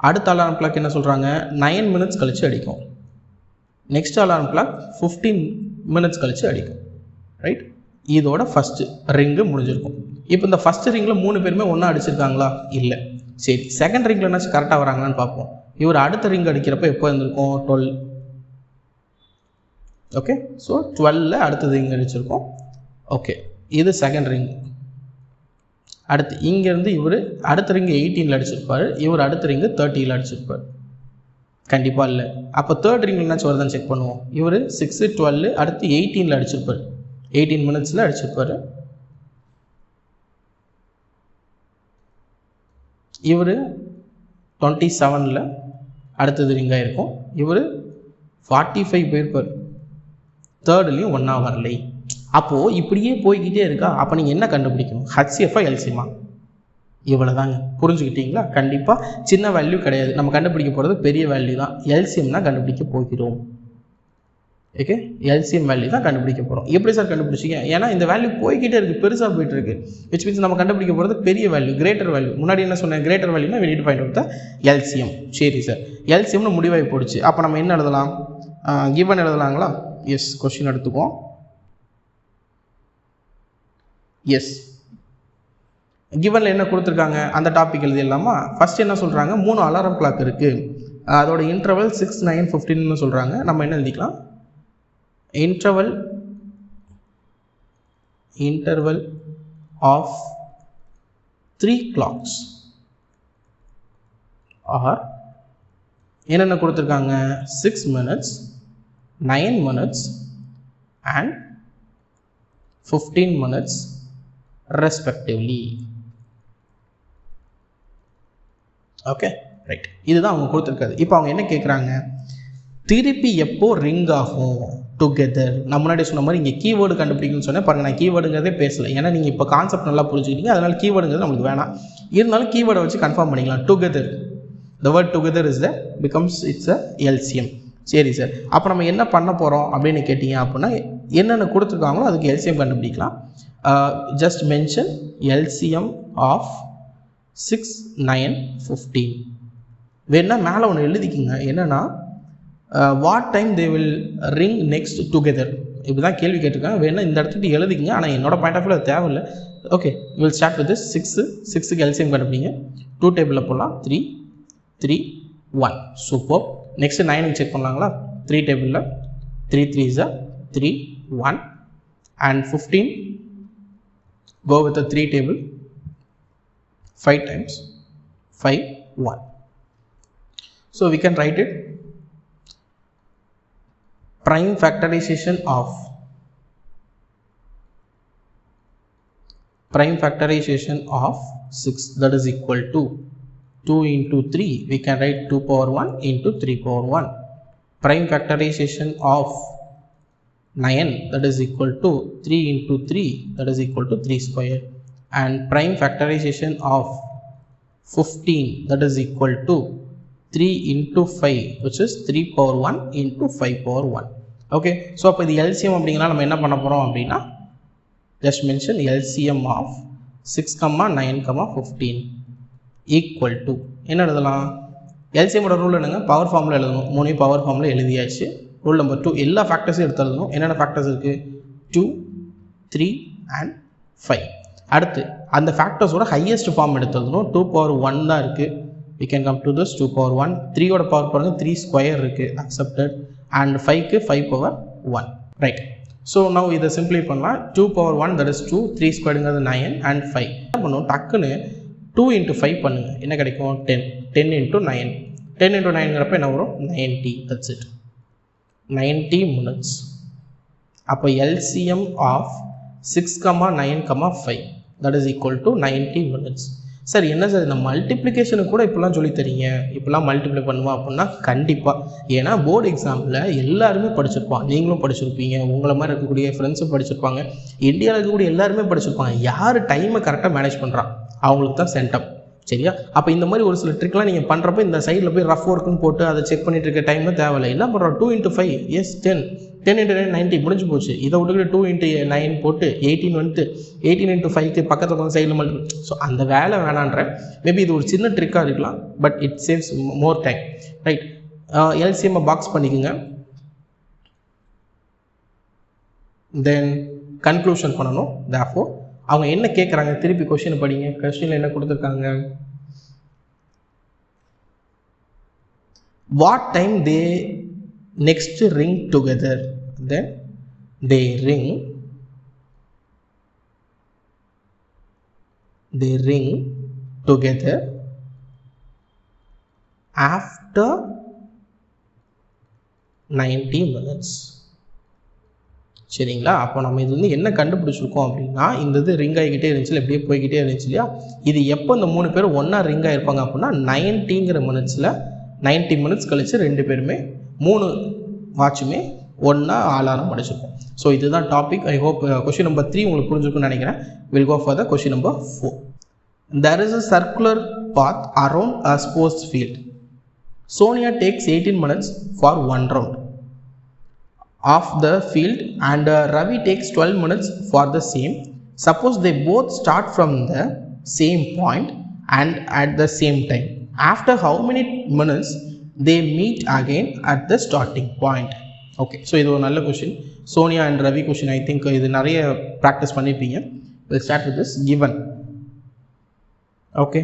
அடுத்த அலாரம் கிளாக் என்ன சொல்கிறாங்க? 9 minutes கழித்து அடிக்கும். நெக்ஸ்ட் அலாரம் கிளாக் 15 minutes கழித்து அடிக்கும். ரைட், இதோட ஃபஸ்ட்டு ரிங்கு முடிஞ்சிருக்கும். இப்போ இந்த ஃபஸ்ட்டு ரிங்கில் 3 பேருமே ஒன்றா அடிச்சிருக்காங்களா? இல்லை. சரி, செகண்ட் ரிங்கில் என்னாச்சும் கரெக்டாக வராங்களான்னு பார்ப்போம். இவர் அடுத்த ரிங் அடிக்கிறப்ப எப்போ இருந்திருக்கும்? 12. ஓகே, ஸோ 12ல் அடுத்த ரிங் அடிச்சிருக்கோம். ஓகே, இது செகண்ட் ரிங். அடுத்து இங்கேருந்து இவர் அடுத்த ரிங்கு 18ல் அடிச்சிருப்பார், இவர் அடுத்த ரிங்கு 30ல் அடிச்சிருப்பார். கண்டிப்பாக இல்லை. அப்போ தேர்ட் ரிங்கில் என்னாச்சும் வருதான்னு செக் பண்ணுவோம். இவர் 6, 12, அடுத்து 18ல் அடிச்சிருப்பார், 18 minutesல அடிச்சிருப்பார். இவர் 27ல் அடுத்தது ரிங்காக இருக்கும். இவர் 45 போயிருப்பார், தேர்ட்லேயும் ஒன்றா வரலை. அப்போது இப்படியே போய்கிட்டே இருக்கா. அப்போ நீங்கள் என்ன கண்டுபிடிக்கணும்? ஹச்சிஎஃப்ஆ எல்சிஎம்மா? இவ்வளோ தாங்க. புரிஞ்சுக்கிட்டீங்களா? கண்டிப்பாக சின்ன வேல்யூ கிடையாது, நம்ம கண்டுபிடிக்க போகிறது பெரிய வேல்யூ தான். எல்சிஎம் தான் கண்டுபிடிக்க போகிறோம். ஓகே, எல்சிஎம் வேல்யூ தான் கண்டுபிடிக்க போகிறோம். எப்படி சார் கண்டுபிடிச்சிங்க? ஏன்னா இந்த வேல்யூ போய்கிட்டே இருக்குது, பெருசாக போயிட்டு இருக்கு. விச் மீன்ஸ் நம்ம கண்டுபிடிக்க போகிறது பெரிய வேல்யூ, கிரேட்டர் வேல்யூ. முன்னாடி என்ன சொன்னேன்? கிரேட்டர் வேல்யூனா we need to find out the LCM. சரி சார், எல்சிஎம்னு முடிவாகி போடுச்சு. அப்போ நம்ம என்ன எழுதலாம்? கிவன் எழுதலாங்களா? எஸ், கொஸ்டின் எடுத்துக்குவோம். எஸ், கிவனில் என்ன கொடுத்துருக்காங்க அந்த டாபிக் எழுதிடலாமா? ஃபஸ்ட் என்ன சொல்கிறாங்க? 3 அலாரம் கிளாக் இருக்குது, அதோட இன்டர்வல் 6, 9, 15ன்னு சொல்கிறாங்க. நம்ம என்ன எழுதிக்கலாம்? interval of 3 clocks or என்னென்ன கொடுத்துருக்காங்க? 6 minutes, 9 minutes and 15 minutes respectively. Okay, right. இதுதான் அவங்க கொடுத்துருக்காது. இப்போ அவங்க என்ன கேட்குறாங்க? திருப்பி எப்போ ரிங் ஆகும் டுகெதர்? நான் முன்னாடி சொன்ன மாதிரி இங்கே கீவேர்டு கண்டுபிடிக்கணும்னு சொன்னேன் பாருங்கள். நான் கீவேர்டுங்கிறதே பேசலை, ஏன்னா நீங்கள் இப்போ கான்செப்ட் நல்லா புரிஞ்சுக்கிட்டீங்க. அதனால் கீவேர்டுங்கிறது நம்மளுக்கு வேணாம். இருந்தாலும் கீவேர்டை வச்சு கன்ஃபார்ம் பண்ணிக்கலாம். Together, the word together is there becomes it's a LCM. சரி சார், அப்போ நம்ம என்ன பண்ண போகிறோம் அப்படின்னு கேட்டிங்க அப்படின்னா என்னென்ன கொடுத்துருக்காங்களோ அதுக்கு எல்சிஎம் கண்டுபிடிக்கலாம். Just mention LCM of 6, 9, 15. வேணா மேலே ஒன்று எழுதிக்கிங்க. என்னென்னா what time they will ring next together, இப்படி தான் கேள்வி கேட்டிருக்காங்க. வேணா இந்த இடத்துக்கு எழுதிக்கிங்க, ஆனால் என்னோட பாயிண்ட் ஆஃப் வியூ அது தேவையில்லை. ஓகே, வில் ஸ்டார்ட் வித் 6க்கு எல்சிஎம் கண்டுபிடிங்க. 2 டேபிளில் போடலாம். 3, 3, 1. சூப்பர். நெக்ஸ்ட்டு 9க்கு செக் பண்ணலாங்களா? 3 டேபிளில் 3 3s are 3, 1 and 15 go with a 3 table 5 times 5, 1. So we can write it prime factorization of 6, that is equal to 2 into 3, we can write 2 power 1 into 3 power 1. prime factorization of 9 that is equal to 3 into 3 that is equal to 3 square, and prime factorization of 15 that is equal to 3 into 5 which is 3 power 1 into 5 power 1. Okay, so அப்போ இது LCM அப்படிங்கனா நம்ம என்ன பண்ண போறோம் அப்படினா just mention LCM of 6, 9, 15 equal to என்ன எழுதலாம்? LCM ஓட ரூல் என்னங்க? பவர் ஃபார்முலா எழுதணும். மூணு பவர் ஃபார்முலா எழுதியாச்சு. ரூல் நம்பர் 2 எல்லா ஃபேக்டர்ஸையும் எடுத்து எழுதணும். என்னென்ன ஃபேக்டர்ஸ் இருக்கு? 2, 3 and 5. அடுத்து அந்த ஃபேக்டர்ஸோட ஹையஸ்ட் ஃபார்ம் எடுத்து எழுதணும். 2 power 1 தான் இருக்கு. We can come to this 2 power 1. 3 ஓட பவர் பாருங்க 3 ஸ்கொயர் இருக்கு, accepted. And 5 க்கு 5 power 1, right? So now இதை சிம்பிளை பண்ணலாம். 2 power 1 that is 2, 3 ஸ்கொயர்ங்கிறது 9 and 5. என்ன பண்ணுவோம்? டக்குன்னு 2 into 5 பண்ணுங்க. என்ன கிடைக்கும்? 10. 10 into 9. 10 into 9ங்கிறப்ப என்ன வரும்? 90. That's it. 90 minutes. அப்போ LCM of 6, 9, 5 that is equal to 90 minutes. Sir என்ன சார் இந்த மல்டிப்ளிகேஷனுக்கு கூட இப்போலாம் சொல்லி தரீங்க, இப்போலாம் மல்டிப்ளை பண்ணுவோம் அப்படின்னா கண்டிப்பாக. ஏன்னா போர்டு எக்ஸாமில் எல்லாருமே படிச்சிருப்பாங்க, நீங்களும் படிச்சிருப்பீங்க, உங்களை மாதிரி இருக்கக்கூடிய ஃப்ரெண்ட்ஸும் படிச்சிருப்பாங்க, இந்தியாவில் இருக்கக்கூடிய எல்லாருமே படிச்சிருப்பாங்க. யார் டைமை கரெக்டாக மேனேஜ் பண்ணுறான் அவங்களுக்கு தான் சென்டம், சரியா? அப்போ இந்த மாதிரி ஒரு சில ட்ரிக்லாம் நீங்கள் பண்ணுறப்ப இந்த சைடில் போய் ரஃப் ஒர்க்குன்னு போட்டு அதை செக் பண்ணிட்டு இருக்க டைமே தேவையில்லை. என்ன பண்ணுறோம்? 2 into 5 எஸ் 10, 10 into 9 90 முடிஞ்சு போச்சு. இதை விட்டுக்கிட்டு 2 into 9 போட்டு 18 வந்துட்டு 18 into 5க்கு பக்கத்தில் வந்து சைடில் மல்டி. ஸோ அந்த வேலை வேணான்ற மேபி இது ஒரு சின்ன ட்ரிக்காக இருக்கலாம், but it saves more time, right? எல்சிஎம்மை பாக்ஸ் பண்ணிக்கோங்க. தென் கன்க்ளூஷன் பண்ணணும். தேர்ஃபோர் அவங்க என்ன கேட்குறாங்க திருப்பி கொஸ்டின் படிங்க. கொஸ்டினில் என்ன கொடுத்துருக்காங்க? what time they next ring together? Then they ring together after 90 minutes. சரிங்களா? அப்போ நம்ம இது வந்து என்ன கண்டுபிடிச்சிருக்கோம் அப்படின்னா, இந்த இது ரிங் ஆகிக்கிட்டே இருந்துச்சு, எப்படியே போய்கிட்டே இருந்துச்சு இல்லையா? இது எப்போ இந்த 3 பேரும் ஒன்றா ரிங் ஆகிருப்பாங்க அப்படின்னா 90ங்கிற மினிட்ஸில் 90 மினிட்ஸ் கழிச்சு 2 பேருமே 3 வாட்சுமே ஒன்றா அலாரம் அடிச்சிருக்கோம். ஸோ இதுதான் topic. I hope question number 3 உங்களுக்கு புரிஞ்சிருக்குன்னு நினைக்கிறேன். Will go for the question number 4. There is a circular path around a sports field. Sonia takes 18 minutes for one round of the field and Ravi takes 12 minutes for the same. Suppose they both start from the same point and at the same time. After how many minutes they meet again at the starting point? Okay, so இது ஒரு நல்ல question. Sonia and Ravi question. I think இது நிறைய practice பண்ணியிருப்பீங்க. Will start with this given. Okay,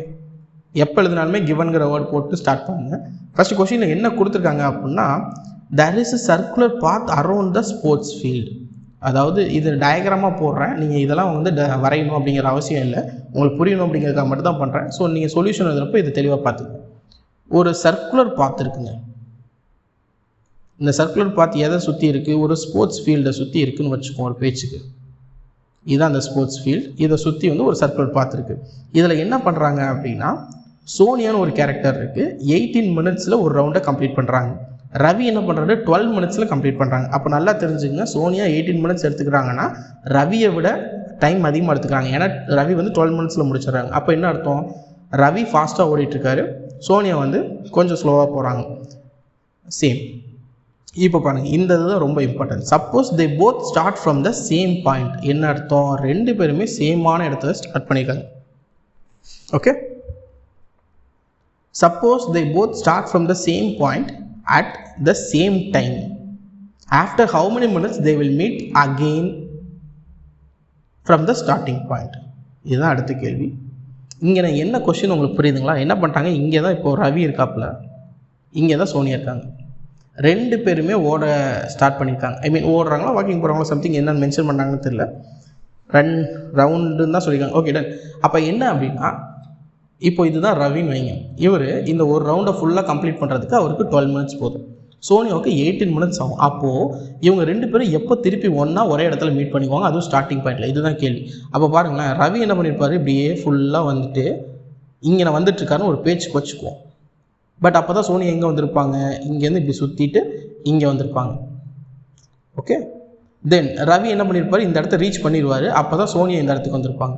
எப்போ எழுதினாலுமே கிவன்கிற word போட்டு start பண்ணுங்க. First கொஸ்டினில் என்ன கொடுத்துருக்காங்க அப்படின்னா, there is a circular path around the sports field. அதாவது இது டயக்ராமாக போடுறேன், நீங்கள் இதெல்லாம் வந்து வரையணும் அப்படிங்கிற அவசியம் இல்லை, உங்களுக்கு புரியணும் அப்படிங்கிறதுக்காக மட்டும் தான் பண்ணுறேன். ஸோ நீங்கள் சொல்யூஷன் எழுதுறப்போ இது தெளிவாக பார்த்துக்கோங்க. ஒரு சர்க்குலர் பாத் இருக்குங்க. இந்த சர்க்குலர் பாத் எதை சுற்றி இருக்குது? ஒரு ஸ்போர்ட்ஸ் ஃபீல்டை சுற்றி இருக்குதுன்னு வச்சுக்கோங்க ஒரு பேச்சுக்கு. இதுதான் அந்த ஸ்போர்ட்ஸ் ஃபீல்டு. இதை சுற்றி வந்து ஒரு சர்க்குலர் பாத் இருக்குது. இதில் என்ன பண்ணுறாங்க அப்படின்னா, சோனியான்னு ஒரு கேரக்டர் இருக்குது. 18 மினிட்ஸில் ஒரு ரவுண்டை கம்ப்ளீட் பண்ணுறாங்க. ரவி என்ன பண்ணுறாரு? 12 மினிட்ஸில் கம்ப்ளீட் பண்ணுறாங்க. அப்போ நல்லா தெரிஞ்சுங்க, சோனியா 18 மினிட்ஸ் எடுத்துக்கிறாங்கன்னா ரவியை விட டைம் அதிகமாக எடுத்துக்கிறாங்க. ஏன்னா ரவி வந்து 12 மினிட்ஸில் முடிச்சிடறாங்க. அப்போ என்ன அர்த்தம்? ரவி ஃபாஸ்ட்டாக ஓடிட்டுருக்காரு, சோனியா வந்து கொஞ்சம் ஸ்லோவாக போகிறாங்க. சேம். இப்போ பாருங்கள், இந்த இதுதான் ரொம்ப important. Suppose they both start from the same point. என்ன அர்த்தம்? 2 பேருமே சேமான இடத்துல ஸ்டார்ட் பண்ணியிருக்காங்க. Okay, suppose they both start from the same point at the same time. After how many minutes they will meet again from the starting point? இதுதான் அடுத்த கேள்வி. இங்கே நான் என்ன கொஸ்டின் உங்களுக்கு புரியுதுங்களா? என்ன பண்ணிட்டாங்க? இங்கே தான் இப்போது ரவி இருக்காப்புல, இங்கே தான் சோனியா இருக்காங்க. 2 பேருமே ஓட ஸ்டார்ட் பண்ணியிருக்காங்க. ஐ மீன் ஓடுறாங்களா வாக்கிங் போகிறாங்களா சம்திங், என்னென்னு மென்ஷன் பண்ணாங்கன்னு தெரியல. ரவுண்டுன்னு தான் சொல்லியிருக்காங்க. Okay done. அப்போ என்ன அப்படின்னா, இப்போ இதுதான் ரவின்னு வைங்க. இவர் இந்த ஒரு ரவுண்டை ஃபுல்லாக கம்ப்ளீட் பண்ணுறதுக்கு அவருக்கு 12 மினிட்ஸ் போதும். சோனியாவுக்கு 18 மினிட்ஸ் ஆகும். அப்போது இவங்க 2 பேரும் எப்போ திருப்பி ஒன்றா ஒரே இடத்துல மீட் பண்ணிக்குவாங்க? அதுவும் ஸ்டார்டிங் பாயிண்டில். இதுதான் கேள்வி. அப்போ பாருங்களேன், ரவி என்ன பண்ணியிருப்பார்? இப்படியே ஃபுல்லாக வந்துட்டு இங்கே நான் வந்துட்டுருக்காருன்னு ஒரு பேச்சுக்கு வச்சுக்குவோம். பட் அப்போ தான் சோனியா எங்கே வந்திருப்பாங்க? இங்கேருந்து இப்படி சுற்றிட்டு இங்கே வந்திருப்பாங்க. ஓகே, தென் ரவி என்ன பண்ணியிருப்பார், இந்த இடத்த ரீச் பண்ணிடுவார். அப்போ தான் சோனியா இந்த இடத்துக்கு வந்திருப்பாங்க.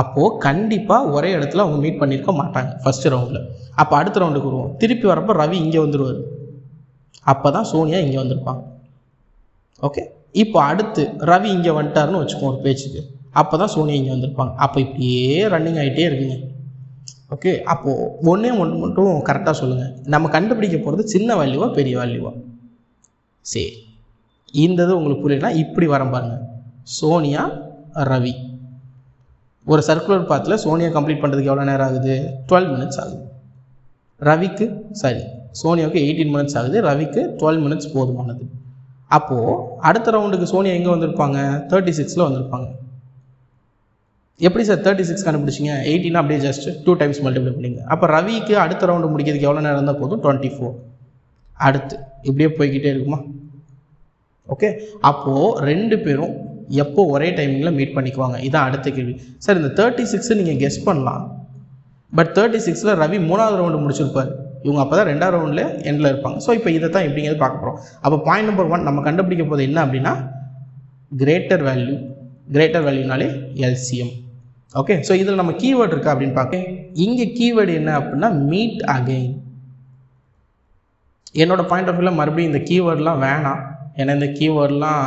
அப்போது கண்டிப்பாக ஒரே இடத்துல அவங்க மீட் பண்ணியிருக்க மாட்டாங்க ஃபஸ்ட்டு ரவுண்டில். அப்போ அடுத்த ரவுண்டுக்கு வருவோம். திருப்பி வரப்போ ரவி இங்கே வந்துடுவார். அப்போ தான் சோனியா இங்கே வந்திருப்பாங்க. ஓகே, இப்போ அடுத்து ரவி இங்கே வந்துட்டாருன்னு வச்சுக்கோம் ஒரு பேச்சுக்கு. அப்போ தான் சோனியா இங்கே வந்திருப்பாங்க. அப்போ இப்படியே ரன்னிங் ஆகிட்டே இருக்குங்க. ஓகே, அப்போது ஒன்று மட்டும் கரெக்டாக சொல்லுங்கள், நம்ம கண்டுபிடிக்க போகிறது சின்ன வேல்யூவா பெரிய வேல்யூவா? சரி, இந்த இது உங்களுக்கு புரியலனா இப்படி வர பாருங்க. சோனியா ரவி ஒரு சர்க்குலர் பாத்தில் சோனியா கம்ப்ளீட் பண்ணுறதுக்கு எவ்வளோ நேரம் ஆகுது? 12 minutes ஆகுது. ரவிக்கு சோனியாவுக்கு 18 minutes ஆகுது. ரவிக்கு 12 minutes போதுமானது. அப்போது அடுத்த ரவுண்டுக்கு சோனியா எங்கே வந்திருப்பாங்க? 36ல் வந்திருப்பாங்க. எப்படி சார் 36 கண்டுபிடிச்சிங்க? 18 அப்படியே ஜஸ்ட் 2 times மல்டிப்ளை பண்ணிங்க. அப்போ ரவிக்கு அடுத்த ரவுண்டு முடிக்கிறதுக்கு எவ்வளோ நேரம் இருந்தால் போதும்? 24. அடுத்து இப்படியே போய்கிட்டே இருக்குமா? ஓகே, அப்போது ரெண்டு பேரும் எப்போ ஒரே டைமிங்கில் மீட் பண்ணிக்குவாங்க? இதான் அடுத்த கேள்வி. சார் இந்த 36 நீங்கள் கெஸ் பண்ணலாம், பட் 36ல் ரவி 3வது ரவுண்டு முடிச்சிருப்பார். இவங்க அப்போ தான் 2வது ரவுண்டில் எண்டில் இருப்பாங்க. ஸோ இப்போ இதை தான் எப்படிங்கிறது பார்க்க போகிறோம். அப்போ பாயிண்ட் நம்பர் 1 நம்ம கண்டுபிடிக்க போது என்ன அப்படின்னா கிரேட்டர் வேல்யூனாலே எல்சிஎம். ஓகே, ஸோ இதில் நம்ம கீவேர்டு இருக்கா அப்படின்னு பார்க்க, இங்கே கீவேர்டு என்ன அப்படின்னா மீட் அகெயின். என்னோடய பாயிண்ட் ஆஃப் வியூவில் மறுபடியும் இந்த கீவேர்டெலாம் வேணாம். ஏன்னா இந்த கீவேர்டெலாம்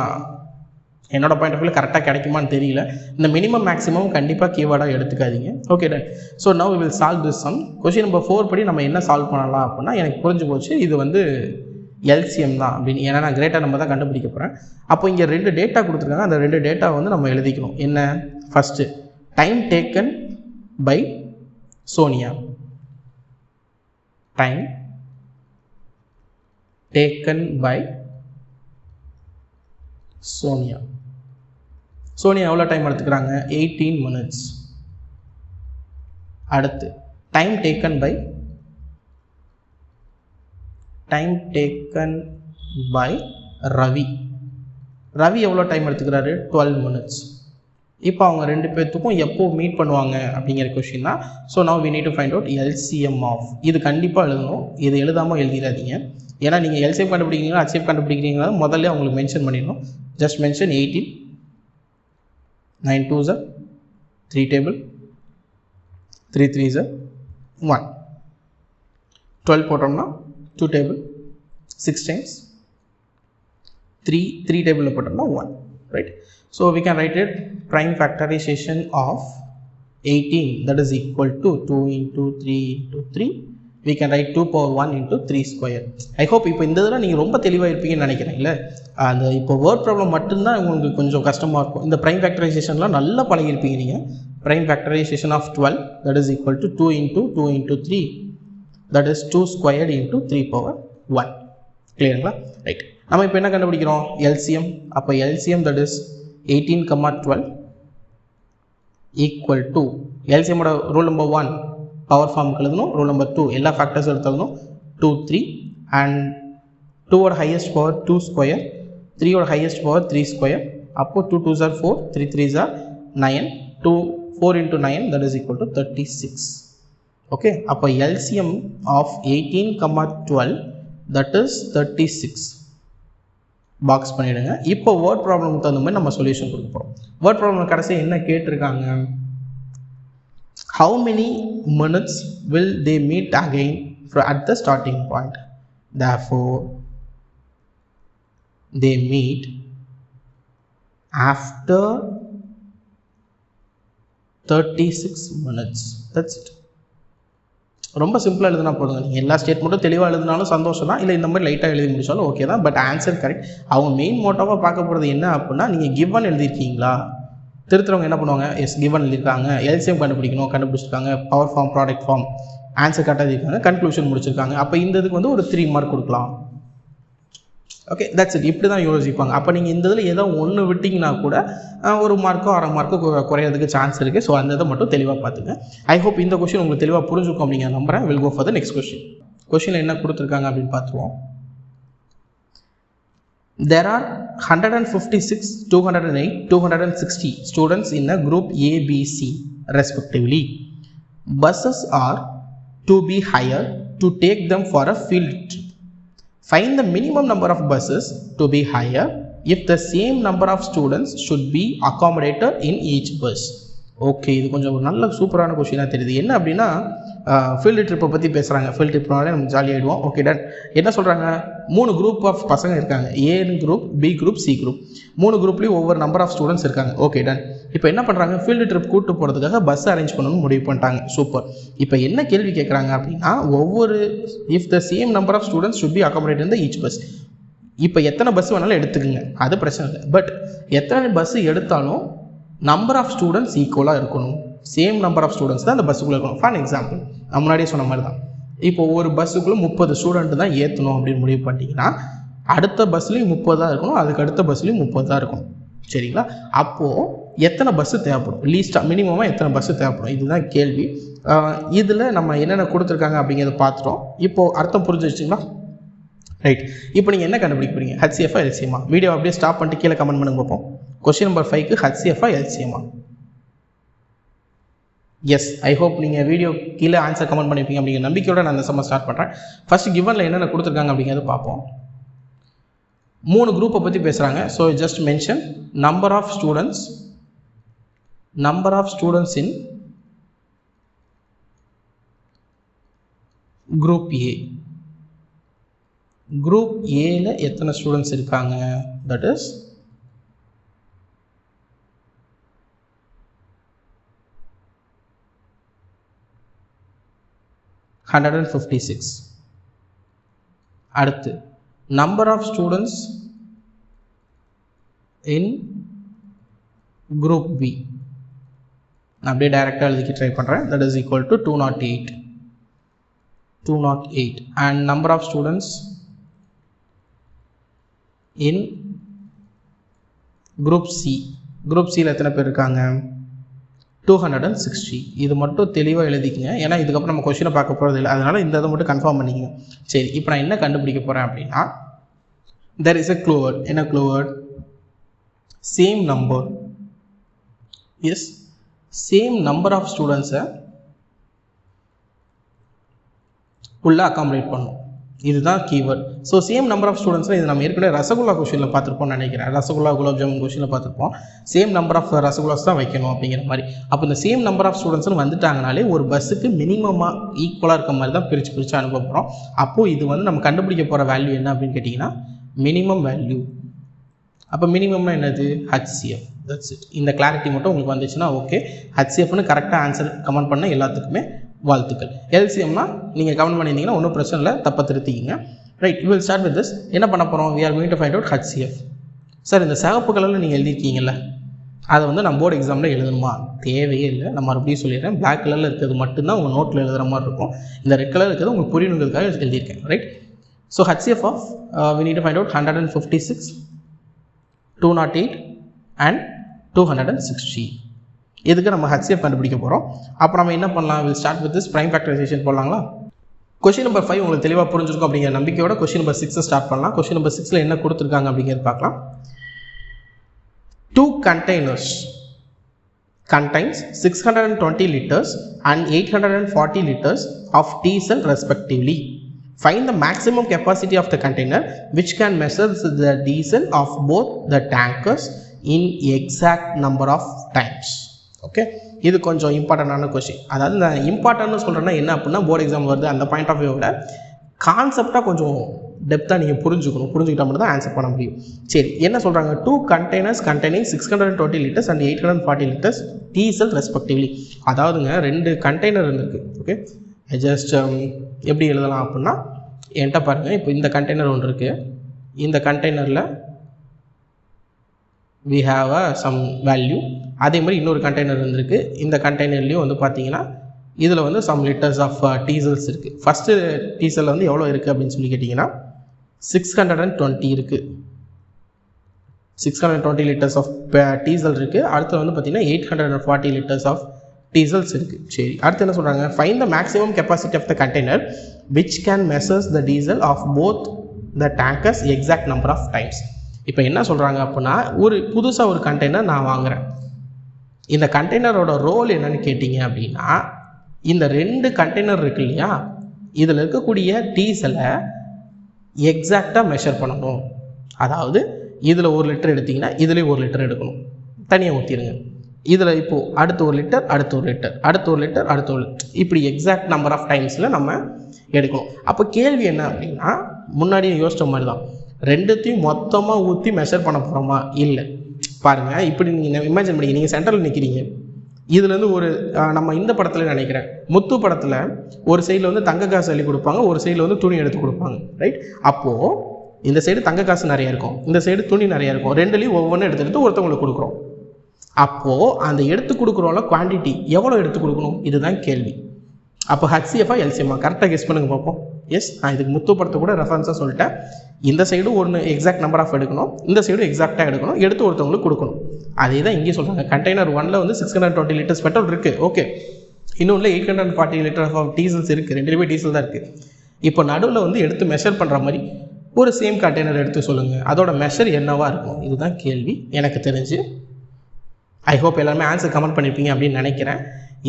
என்னோட பாயிண்ட் ஆஃப் வியூவில் கரெக்டாக கிடைக்குமான்னு தெரியல. இந்த மினிமம் மேக்ஸிமம் கண்டிப்பாக கீவேர்டாக எடுத்துக்காதீங்க. Okay done. So now we will solve this sum. Question number 4 படி நம்ம என்ன சால்வ் பண்ணலாம் அப்படின்னா, எனக்கு புரிஞ்சு போச்சு இது வந்து எல்சிஎம் தான் அப்படின்னு. ஏன்னா நான் கிரேட்டர் நம்பர் தான் கண்டுபிடிக்க போகிறேன். அப்போ இங்கே 2 டேட்டா கொடுத்துருக்காங்க. அந்த 2 டேட்டா வந்து நம்ம எழுதிக்கணும். என்ன? First time taken by Sonia. Time taken by Sonia. Sonia எவ்வளோ டைம் எடுத்துக்கிறாங்க? 18 minutes. அடுத்து time taken by Ravi. Ravi எவ்வளோ டைம் எடுத்துக்கிறாரு? 12 minutes. இப்போ அவங்க ரெண்டு பேர்த்துக்கும் எப்போ மீட் பண்ணுவாங்க அப்படிங்கிற கொஸ்டின் தான். So now we need to find out LCM of. இது கண்டிப்பாக எழுதணும். இது எழுதாமல் எழுதிடாதீங்க. ஏன்னா நீங்கள் எல்சிஎம் கண்டுபிடிக்கிறீங்களா ஹெச்சிஎஃப் கண்டுபிடிக்கிறீங்களா முதல்ல அவங்களுக்கு மென்ஷன் பண்ணிடணும். Just mention 18, 9 2s are 3 table, 3 3s are 1, 12 போட்டோம்னா 2 table, 6 times 3 table போட்டோம்னா 1, right? So we can write it prime factorization of 18, that is equal to 2 into 3 into 3. We can write 2 power 1 into 3 square. I hope இப்போ இந்த இதில் நீங்கள் ரொம்ப தெளிவாக இருப்பீங்கன்னு நினைக்கிறேன். இல்லை அந்த இப்போ வேர்ட் ப்ராப்ளம் மட்டும்தான் உங்களுக்கு கொஞ்சம் கஷ்டமாக இருக்கும். இந்த ப்ரைம் ஃபேக்டரைசேஷன்லாம் நல்லா பழகிருப்பீங்க நீங்கள். Prime factorization of 12 that is equal to 2 into 2 into 3, that is 2 squared into 3 power 1. கிளியருங்களா? ரைட். நம்ம இப்போ என்ன கண்டுபிடிக்கிறோம்? எல்சிஎம். அப்போ LCM that is 18, 12 equal to எல்சிஎம்மோட ரூல் நம்பர் 1 பவர் ஃபார்முக்கு எழுதணும். ரூல் நம்பர் 2 எல்லா ஃபேக்டர்ஸும் எடுத்துக்கணும். 2 3 அண்ட் 2ஓட ஹையஸ்ட் பவர் 2 ஸ்கொயர், 3ஓட ஹையஸ்ட் பவர் 3 ஸ்கொயர். அப்போது 2 2s are 4, 3 3s are 9, 4 into 9 that is equal to 36. Okay, அப்போ LCM of 18, 12 that is 36. Box பண்ணிவிடுங்க. இப்போ வேர்ட் ப்ராப்ளமுக்கு தகுந்த மாதிரி நம்ம சொல்யூஷன் கொடுக்க போகிறோம். வேர்ட் ப்ராப்ளம் கடைசி என்ன கேட்டிருக்காங்க? How many minutes will they meet again at the starting point? Therefore, they meet after 36 minutes. That's it. ரொம்ப சிம்பிளாக எழுதுனா போதுங்க. நீங்கள் எல்லா ஸ்டேட்மெண்ட்டும் தெளிவாக எழுதினாலும் சந்தோஷம் தான். இல்லை இந்த மாதிரி லைட்டாக எழுதி முடிச்சாலும் ஓகே தான். But answer correct. அவங்க மெயின் மோட்டோவாக பார்க்க போகிறது என்ன அப்படின்னா, நீங்கள் கிவன் எழுதியிருக்கீங்களா? திருத்துறவங்க என்ன பண்ணுவாங்க? எஸ் கிவன் எழுதியிருக்காங்க, எல்சிஎம் கண்டுபிடிச்சிருக்காங்க, power form, product form, answer கரெக்டாக எழுதியிருக்காங்க, கன்க்ளூஷன் முடிச்சிருக்காங்க. அப்போ இந்த இதுக்கு வந்து ஒரு 3 மார்க் கொடுக்கலாம். Okay, that's it. இப்படி தான் யோசிப்பாங்க. அப்போ நீங்கள் இந்த இதில் ஏதோ ஒன்று விட்டிங்கன்னா கூட 1 மார்க்கோ 1/2 மார்க்கோ குறையிறதுக்கு சான்ஸ் இருக்குது. ஸோ அந்த இதை மட்டும் தெளிவாக பார்த்துங்க. ஐ ஹோப் இந்த கொஸ்டின் உங்களுக்கு தெளிவாக புரிஞ்சுக்கும் அப்படிங்கிற நம்புறேன். Will go for the next question. கொஸ்டினில் என்ன கொடுத்துருக்காங்க அப்படின்னு பார்த்துருவோம். There are 156, 208, 260 students in a group A, B, C respectively. Buses are to be hired to take them for a field trip. find the minimum number of buses to be higher if the same number of students should be accommodated in each bus. Okay, இது கொஞ்சம் ஒரு நல்ல சூப்பரான கொஸ்டினாக தெரியுது. என்ன அப்படின்னா field ட்ரிப்பை பற்றி பேசுகிறாங்க. ஃபீல்டு ட்ரிப்னாலே நம்ம ஜாலியாகிடுவோம். Okay done. என்ன சொல்கிறாங்க, 3 குரூப் ஆஃப் பசங்க இருக்காங்க. A group, B group, C group. 3 குரூப்லேயும் ஒவ்வொரு நம்பர் ஆஃப் ஸ்டூடெண்ட்ஸ் இருக்காங்க. Okay done. இப்போ என்ன பண்ணுறாங்க, ஃபீல்டு ட்ரிப் கூப்பிட்டு போகிறதுக்காக பஸ் அரேஞ்ச் பண்ணணும்னு முடிவு பண்ணிட்டாங்க. சூப்பர். இப்போ என்ன கேள்வி கேட்குறாங்க அப்படின்னா, ஒவ்வொரு if the same number of students should be accommodate இந்த ஈச் பஸ். இப்போ எத்தனை பஸ் வேணாலும் எடுத்துக்கோங்க, அது பிரச்சனை இல்லை. பட் எத்தனை பஸ் எடுத்தாலும் நம்பர் ஆஃப் ஸ்டூடெண்ட்ஸ் ஈக்குவலாக இருக்கணும். சேம் நம்பர் ஆஃப் ஸ்டூடெண்ட்ஸ் தான் அந்த பஸ்ஸுக்குள்ளே இருக்கணும். ஃபார் எக்ஸாம்பிள், நான் முன்னாடியே சொன்ன மாதிரி தான், இப்போ ஒரு பஸ்ஸுக்குள்ளே 30 ஸ்டூடெண்ட்டு தான் ஏற்றணும் அப்படின்னு முடிவு பண்ணிட்டீங்கன்னா, அடுத்த பஸ்லேயும் 30 தான் இருக்கணும், அதுக்கு அடுத்த பஸ்லேயும் 30 தான் இருக்கணும். சரிங்களா? அப்போது எத்தனை பஸ்ஸு தேவைப்படும், லீஸ்ட்டாக மினிமமாக எத்தனை பஸ்ஸு தேவைப்படும், இதுதான் கேள்வி. இதில் நம்ம என்னென்ன கொடுத்துருக்காங்க அப்படிங்கிறத பார்த்துட்டோம். இப்போது அர்த்தம் புரிஞ்சு வச்சிங்களா? ரைட். இப்போ நீங்கள் என்ன கண்டுபிடிக்க போறீங்க, ஹச்சிஎஃப்ஆ எல்சிஎம்மா? வீடியோ அப்படியே ஸ்டாப் பண்ணிட்டு கீழே கமெண்ட் பண்ணுங்க பார்ப்போம். கொஸ்டின் நம்பர் 5க்கு ஹச்சிஎஃப்ஆ எல்சிஎம்மா? எஸ், ஐ ஹோப் நீங்கள் வீடியோ கீழே ஆன்சர் கமெண்ட் பண்ணியிருப்பீங்க அப்படிங்கிற நம்பிக்கையோட நான் அந்த சம்மர் ஸ்டார்ட் பண்ணுறேன். ஃபர்ஸ்ட் கிவனில் என்னென்ன கொடுத்துருக்காங்க அப்படிங்கிறத பார்ப்போம். 3 குரூப்பை பற்றி பேசுகிறாங்க. So just mention number of students in group A. Group ஏல எத்தனை ஸ்டூடெண்ட்ஸ் இருக்காங்க, தட் இஸ் 156. அடுத்து number of students in group B. நான் அப்படியே டைரெக்டாக எழுதிக்க ட்ரை பண்ணுறேன். That is equal to 208 and number of students in group C. group C ல எத்தனை பேர் இருக்காங்க, 260. இது மட்டும் தெளிவாக எழுதிக்கங்க, ஏன்னா இதுக்கப்புறம் நம்ம கொஸ்டினை பார்க்க போகிறது இல்லை. அதனால் இந்த இதை மட்டும் கன்ஃபார்ம் பண்ணிக்கங்க. சரி, இப்போ நான் என்ன கண்டுபிடிக்க போகிறேன் அப்படின்னா, there is a clue word. என்ன clue word? same number. yes, same number of students-ஐ உள்ள அகாமடேட் பண்ணும். இதுதான் keyword. So same number of ஸ்டூடெண்ட்ஸில் இது நம்ம ஏற்கனவே ரசகுல்லா கொஸ்டினில் பார்த்துருப்போம்னு நினைக்கிறேன். ரசகுல்லா குலாப் ஜாமுன் கொஸ்டினில் பார்த்துருப்போம். சேம் நம்பர் ஆஃப் ரசகுல்லாஸ் தான் வைக்கணும் அப்படிங்கிற மாதிரி. அப்போ இந்த சேம் நம்பர் ஆஃப் ஸ்டூடெண்ட்ஸ்னு வந்துட்டாங்கனாலே ஒரு பஸ்ஸுக்கு மினிமமாக ஈக்குவலாக இருக்க மாதிரி தான் பிரித்து அனுப்ப போகிறோம். அப்போது இது வந்து நம்ம கண்டுபிடிக்க போகிற வேல்யூ என்ன அப்படின்னு கேட்டிங்கன்னா, மினிமம் வேல்யூ. அப்போ மினிமம்னா என்னது, ஹச்சிஎஃப். That's it. இந்த கிளாரிட்டி மட்டும் உங்களுக்கு வந்துச்சுன்னா ஓகே. ஹச்சிஎஃப்னு கரெக்டாக ஆன்சர் கமெண்ட் பண்ண எல்லாத்துக்குமே வாழ்த்துக்கள். எல்சிஎம்னா நீங்கள் கமெண்ட் பண்ணியிருந்தீங்கன்னா ஒன்றும் பிரச்சனை இல்லை, தப்பை திருத்திக்கிங்க. Right, you will start with this. என்ன பண்ண போகிறோம், we are going to find out HCF. Sir, இந்த சிவப்பு கலரில் நீங்கள் எழுதியிருக்கீங்கல்ல, அதை வந்து நம்ம போர்டு எக்ஸாமில் எழுதணுமா? தேவையே இல்லை. நான் மறுபடியும் சொல்லிடுறேன், பிளாக் கலரில் இருக்கிறது மட்டும்தான் உங்கள் நோட்டில் எழுதுகிற மாதிரி இருக்கும். இந்த ரெட் கலர் இருக்கிறது உங்களுக்கு புரியணுங்கிறதுக்காக எழுதியிருக்கேன். Right. So HCF of we need to find out 156, 208 and 260. இதுக்கு நம்ம ஹச்சிஎஃப் கண்டுபிடிக்க போகிறோம். அப்போ நம்ம என்ன பண்ணலாம், will start with this prime factorization போடலாங்களா? கொஸ்டின் நம்பர் 5 உங்களுக்கு தெளிவாக புரிஞ்சிருக்கும் அப்படிங்கிற நம்பிக்கையோட கொஸ்டின் நம்பர் 6 ஸ்டார்ட் பண்ணலாம். கொஸ்டின் நம்பர் 6ல் என்ன கொடுத்துருக்காங்க அப்படிங்கிறது பார்க்கலாம். 2 containers contains 620 liters and 840 liters of diesel respectively. Find the maximum capacity of the container which can measure the diesel of both the tankers in exact number of times. Okay, இது கொஞ்சம் இம்பார்ட்டண்டான question. அதாவது நான் இம்பார்ட்டன்ட்னு சொல்கிறேன்னா என்ன அப்படின்னா, board exam வருது அந்த பாயிண்ட் ஆஃப் வியூவோட கான்செப்டாக கொஞ்சம் டெப்த்தாக நீங்கள் புரிஞ்சுக்கிட்டால் மட்டும் தான் ஆன்சர் பண்ண முடியும். சரி, என்ன சொல்கிறாங்க, 2 containers containing 620 liters and 840 liters diesel respectively. அதாவதுங்க 2 கண்டெய்னர் இருந்திருக்கு. ஓகே, ஜஸ்ட் எப்படி எழுதலாம் அப்படின்னா, என்கிட்ட பாருங்கள், இப்போ இந்த கண்டெய்னர் ஒன்று இருக்குது. இந்த கண்டெய்னரில் we have some value. அதே மாதிரி இன்னொரு கண்டெய்னர் இருந்திருக்கு. இந்த கண்டெய்னர்லேயும் வந்து பார்த்தீங்கன்னா இதில் வந்து சம் லிட்டர்ஸ் ஆஃப் டீசல்ஸ் இருக்குது. ஃபஸ்ட்டு டீசலில் வந்து எவ்வளோ இருக்குது அப்படின்னு சொல்லி கேட்டிங்கன்னா 620 இருக்குது. 620 லிட்டர்ஸ் ஆஃப் டீசல் இருக்குது. அடுத்து வந்து பார்த்தீங்கன்னா 840 லிட்டர்ஸ் ஆஃப் டீசல்ஸ் இருக்குது. சரி, அடுத்து என்ன சொல்கிறாங்க, find the maximum capacity of the container which can measures the diesel of both the tankers exact number of times. இப்போ என்ன சொல்கிறாங்க அப்படின்னா, ஒரு புதுசாக ஒரு கண்டெய்னர் நான் வாங்குகிறேன். இந்த கண்டெய்னரோட ரோல் என்னன்னு கேட்டிங்க அப்படின்னா, இந்த 2 கண்டெய்னர் இருக்கு இல்லையா, இதில் இருக்கக்கூடிய டீசலை எக்ஸாக்டாக மெஷர் பண்ணணும். அதாவது இதில் 1 லிட்டர் எடுத்திங்கன்னா இதுலேயும் 1 லிட்டர் எடுக்கணும், தனியாக ஊற்றிடுங்க. இதில் இப்போது அடுத்து 1 லிட்டர், அடுத்து 1 லிட்டர், அடுத்து 1 லிட்டர், அடுத்து 1 லிட்டர், இப்படி எக்ஸாக்ட் நம்பர் ஆஃப் டைம்ஸில் நம்ம எடுக்கணும். அப்போ கேள்வி என்ன அப்படின்னா, முன்னாடியே யோசித்த மாதிரி தான், ரெண்டுத்தையும் மொத்தமாக ஊற்றி மெஷர் பண்ண போகிறோமா? இல்லை. பாருங்கள், இப்படி நீங்கள் இமேஜின் பண்ணி, நீங்கள் சென்டரில் நிற்கிறீங்க, இதுலேருந்து ஒரு நம்ம இந்த படத்தில் நினைக்கிறேன், முத்து படத்தில் ஒரு சைடில் வந்து தங்க காசு அள்ளி கொடுப்பாங்க, ஒரு சைடில் வந்து துணி எடுத்து கொடுப்பாங்க, ரைட்? அப்போது இந்த சைடு தங்க காசு நிறையா இருக்கும், இந்த சைடு துணி நிறையா இருக்கும், ரெண்டுலேயும் ஒவ்வொன்றும் எடுத்து ஒருத்தவங்களுக்கு கொடுக்குறோம். அப்போது அந்த எடுத்து கொடுக்குறோம்ல குவான்டிட்டி எவ்வளோ எடுத்து கொடுக்கணும், இதுதான் கேள்வி. அப்போ ஹச்சிஎஃபா எல்சிஎம்மா கரெக்டாக கெஸ் பண்ணுங்க பார்ப்போம். எஸ், நான் இதுக்கு முத்து படத்தை கூட ரெஃபரன்ஸாக சொல்லிட்டேன். இந்த சைடும் ஒன்று எக்ஸாக்ட் நம்பர் ஆஃப் எடுக்கணும், இந்த சைடும் எக்ஸாக்டாக எடுக்கணும், எடுத்து ஒருத்தவங்களுக்கு கொடுக்கணும். அதே தான் இங்கே சொல்கிறாங்க. கண்டெய்னர் 1ல் வந்து 620 லிட்டர்ஸ் பெட்ரோல் இருக்குது, ஓகே. இன்னொன்று 840 லிட்டர் ஆஃப் டீசல்ஸ் இருக்குது, ரெண்டுலேயுமே டீசல் தான் இருக்குது. இப்போ நடுவில் வந்து எடுத்து மெஷர் பண்ணுற மாதிரி ஒரு சேம் கண்டெய்னர் எடுத்து சொல்லுங்கள், அதோட மெஷர் என்னவாக இருக்கும், இதுதான் கேள்வி. எனக்கு தெரிஞ்சு ஐ ஹோப் எல்லாருமே ஆன்சர் கமெண்ட் பண்ணியிருப்பீங்க அப்படின்னு நினைக்கிறேன்.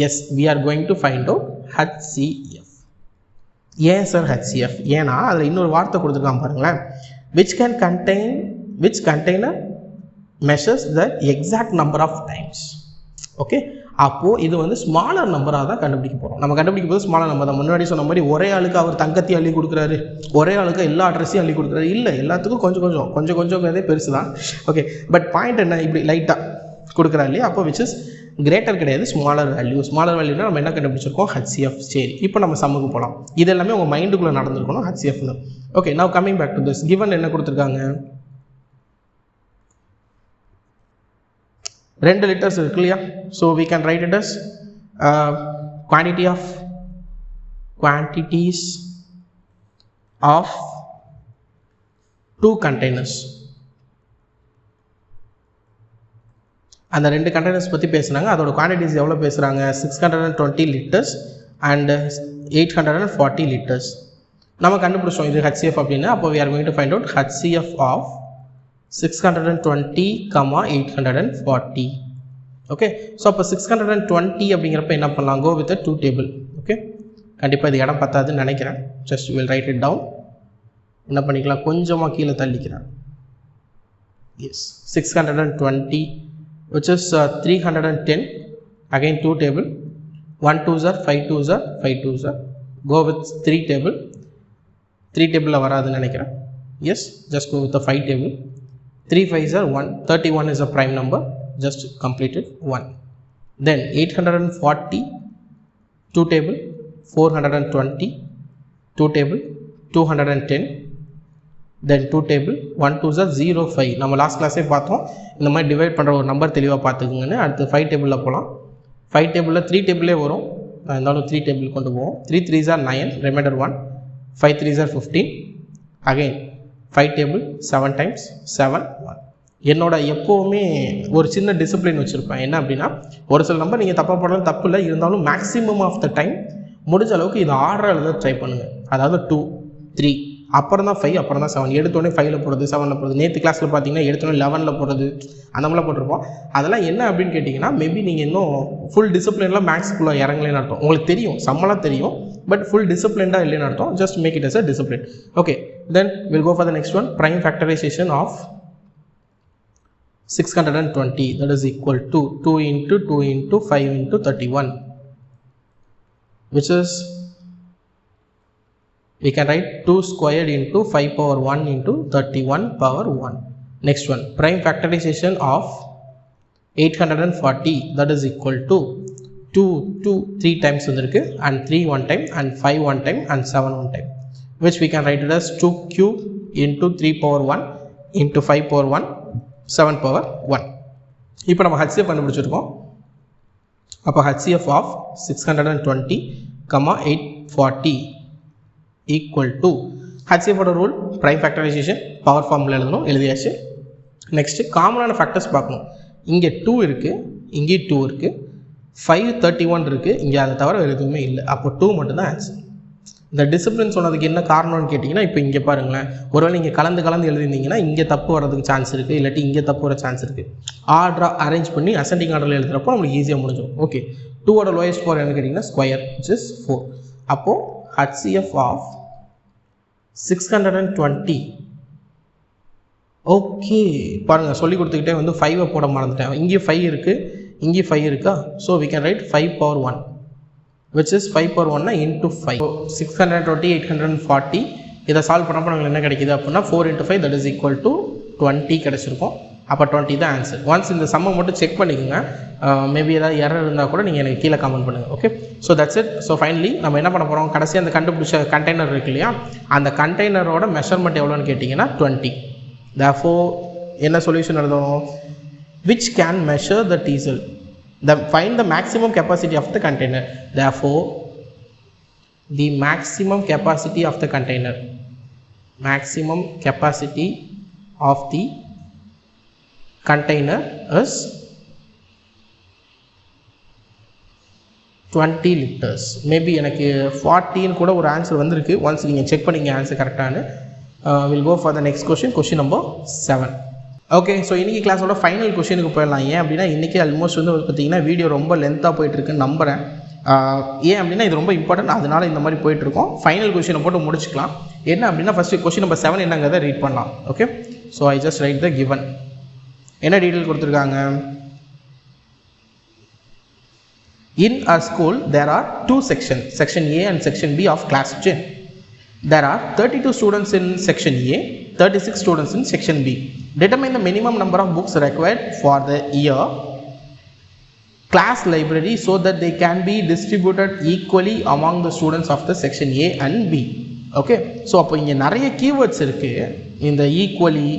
Yes, we are going to find out HCF. ஏன் சார் ஹச்சிஎஃப்? ஏன்னா அதில் இன்னொரு வார்த்தை கொடுத்துருக்காங்க பாருங்களேன், which container measures the exact number of times. Okay, அப்போது இது வந்து ஸ்மாலர் நம்பராக தான் கண்டுபிடிக்க போகிறோம். நம்ம கண்டுபிடிக்கும் போது ஸ்மாலர் நம்பர் தான். முன்னாடி சொன்ன மாதிரி ஒரே ஆளுக்கு அவர் தங்கத்தையும் அள்ளி கொடுக்குறாரு, ஒரே ஆளுக்கு எல்லா அட்ரஸையும் அள்ளி கொடுக்குறாரு, இல்லை, எல்லாத்துக்கும் கொஞ்சம் கொஞ்சம் பெருசு தான். ஓகே, பட் பாயிண்ட் என்ன, இப்படி லைட்டாக கொடுக்குறா இல்லையா? அப்போ விச் இஸ் கிரேட்டர் கிடையாது, ஸ்மாலர் வேல்யூனா நம்ம என்ன கண்டுபிடிச்சிருக்கோம், ஹச்சிஎஃப். சரி, இப்போ நம்ம சம்முக்கு போகலாம். இது எல்லாமே உங்கள் மைண்டுக்குள்ளே நடந்திருக்கணும், ஹச்சிஎஃப்னு. Okay, now coming back to this. Given என்ன கொடுத்துருக்காங்க, 2 லிட்டர்ஸ் இருக்கு இல்லையா? So we can write it as quantities of 2 containers. அந்த 2 கண்டெய்னர்ஸ் பற்றி பேசுகிறாங்க. அதோட குவான்டிட்டிஸ் எவ்வளோ பேசுகிறாங்க, 620 லிட்டர்ஸ் அண்ட் 840 லிட்டர்ஸ். நம்ம கண்டுபிடிச்சோம் இது ஹச்சிஎஃப் அப்படின்னு. அப்போ we are going to find out HCF of 620, 840. Okay, so அப்போ 620 அப்படிங்கிறப்ப என்ன பண்ணலாம், go with a 2 table. Okay, கண்டிப்பாக இது இடம் பத்தாதுன்னு நினைக்கிறேன். Just will write it down. என்ன பண்ணிக்கலாம், கொஞ்சமாக கீழே தள்ளிக்கிறேன். Yes, 620 which is 310, again 2 table, 1 2s are 5 2s are 5 2s are, go with 3 table. 3 table வராதுன்னு நினைக்கிறேன். Yes, just go with the 5 table. 3 5s are 1, 31 is a prime number, just complete it 1. Then 840, 2 table, 420, 2 table, 210, then 2 table, 1 2s are 0 5. நம்ம last கிளாஸே பார்த்தோம் இந்த மாதிரி divide பண்ணுற ஒரு number தெளிவாக பார்த்துக்குங்கன்னு. அடுத்து 5 டேபிளில் போகலாம். 5 டேபிளில் 3 டேபிளே வரும், இருந்தாலும் 3 டேபிள் கொண்டு போவோம். 3 3s are 9, remainder 1, 5 3s are 15, again 5 table 7 times 7 1. என்னோட எப்போவுமே ஒரு சின்ன டிசிப்ளின் வச்சுருப்பேன். என்ன அப்படின்னா, ஒரு சில நம்பர் நீங்கள் தப்பாக போடலாம், தப்பு இல்லை, இருந்தாலும் மேக்ஸிமம் ஆஃப் த டைம் முடிஞ்ச அளவுக்கு இது ஆர்டர் எழுத ட்ரை பண்ணுங்கள். அதாவது 2 3 அப்புறம் தான் 5, அப்புறம் தான் 7. எடுத்தோடனே 5ல் போடுறது, 7ல் போடுறது. நேற்று கிளாஸில் பார்த்தீங்கன்னா எடுத்தோடனே 11ல் போடுறது, அந்த மாதிரிலாம் போட்டிருப்போம். அதெல்லாம் என்ன அப்படின்னு கேட்டிங்கன்னா, மேபி நீங்கள் இன்னும் ஃபுல் டிசிப்ளின்லாம் மேக்ஸ்குள்ளே இறங்கலேன்னு அர்த்தம். உங்களுக்கு தெரியும், சம்மலாம் தெரியும், பட் ஃபுல் டிசிப்ளின்டாக இல்லைன்னு அர்த்தம். Just make it as a discipline. Okay, then will go for the next one. Prime factorization of 620, that is equal to 2 into 2 into 5 into 31, which is we can write 2 squared into 5 power 1 into 31 power 1. Next one, prime factorization of 840, that is equal to 2 3 times வந்திருக்கு, and 3 one time, and 5 one time, and 7 one time, which we can write it as 2 cube into 3 power 1 into 5 power 1 7 power 1. இப்போ நம்ம HCF கண்டுபிடிச்சிருக்கோம். அப்போ HCF of 620, 840 equal to HCF ஓட rule prime factorisation power formula எழுதியாச்சு. Next காமனான factors பார்க்கணும். இங்கே 2 இருக்குது, இங்கே 2 இருக்குது, 5 31 இருக்குது, இங்கே அதை தவிர வேறு எதுவுமே இல்லை. அப்போ 2 மட்டும்தான் ஆன்சர். இந்த டிசிப்ளின் சொன்னதுக்கு என்ன காரணம்னு கேட்டிங்கன்னா, இப்போ இங்கே பாருங்களேன், ஒருவேளை இங்கே கலந்து எழுதிருந்தீங்கன்னா இங்கே தப்பு வரதுக்கு சான்ஸ் இருக்குது, இல்லாட்டி இங்கே தப்பு வர சான்ஸ் இருக்குது. ஆர்டராக அரேஞ்ச் பண்ணி அசெண்டிங் ஆர்டரில் எழுதுகிறப்போ நம்மளுக்கு ஈஸியாக முடிஞ்சிடும். ஓகே, 2ஓட லோயஸ்ட் பவர் என்ன கேட்டிங்கன்னா ஸ்கொயர், which is 4. அப்போது HCF of 620. ஓகே பாருங்கள் சொல்லி கொடுத்துக்கிட்டே வந்து 5 போட மறந்துட்டேன். இங்கே 5 இருக்குது, இங்கே 5 இருக்கா. So we can write 5 power 1 which is 5 power 1 into 5. So 620, 840 இதை சால்வ் பண்ணப்போ நமக்கு என்ன கிடைக்குது அப்படின்னா 4 into 5 that is equal to 20 கிடச்சிருக்கும். அப்போ 20 தான் ஆன்சர். ஒன்ஸ் இந்த சம்மை மட்டும் செக் பண்ணிக்கோங்க. மேபி ஏதாவது எரர் இருந்தால் கூட நீங்கள் எனக்கு கீழே கமெண்ட் பண்ணுங்கள். Okay, so that's it. So finally நம்ம என்ன பண்ண போகிறோம், கடைசி அந்த கண்டுபிடிச்ச கண்டெய்னர் இருக்கு இல்லையா, அந்த கண்டெய்னரோட மெஷர்மெண்ட் எவ்வளோன்னு கேட்டிங்கன்னா 20. therefore என்ன சொல்யூஷன் எழுதணும், which can measure the diesel, find the maximum capacity of the container. therefore the maximum capacity of the container, maximum capacity of the container is 20 liters. Maybe எனக்கு 14 கூட ஒரு ஆன்சர் வந்திருக்கு. Once நீங்கள் check பண்ணிங்க answer கரெக்டானு. Will go for the next question number 7. Okay, so இன்றைக்கி கிளாஸோட final கொஷினுக்கு போயிடலாம். ஏன் அப்படின்னா இன்றைக்கி ஆல்மோஸ்ட் வந்து பார்த்திங்கன்னா வீடியோ ரொம்ப லென்த்தாக போயிட்டுருக்குன்னு நம்புகிறேன். ஏன் அப்படின்னா இது ரொம்ப இம்பார்ட்டன்ட், அதனால் இந்த மாதிரி போயிட்டுருக்கோம். ஃபைனல் கொஷினை போட்டு முடிச்சுக்கலாம். என்ன அப்படின்னா ஃபஸ்ட்டு கொஷின் நம்பர் 7 என்னங்கிறத ரீட் பண்ணலாம். Okay, so I just right the given. என்ன டீட்டெயில் கொடுத்துருக்காங்க, in a school there are 2 sections, section A and section B of class 10. There are 32 students in section A, 36 students in section B. Determine the minimum number of books required for the year class library so that they can be distributed equally among the students of the section A and B. Okay, so அப்போ இங்கே நிறைய keywords இருக்குது. இந்த equally,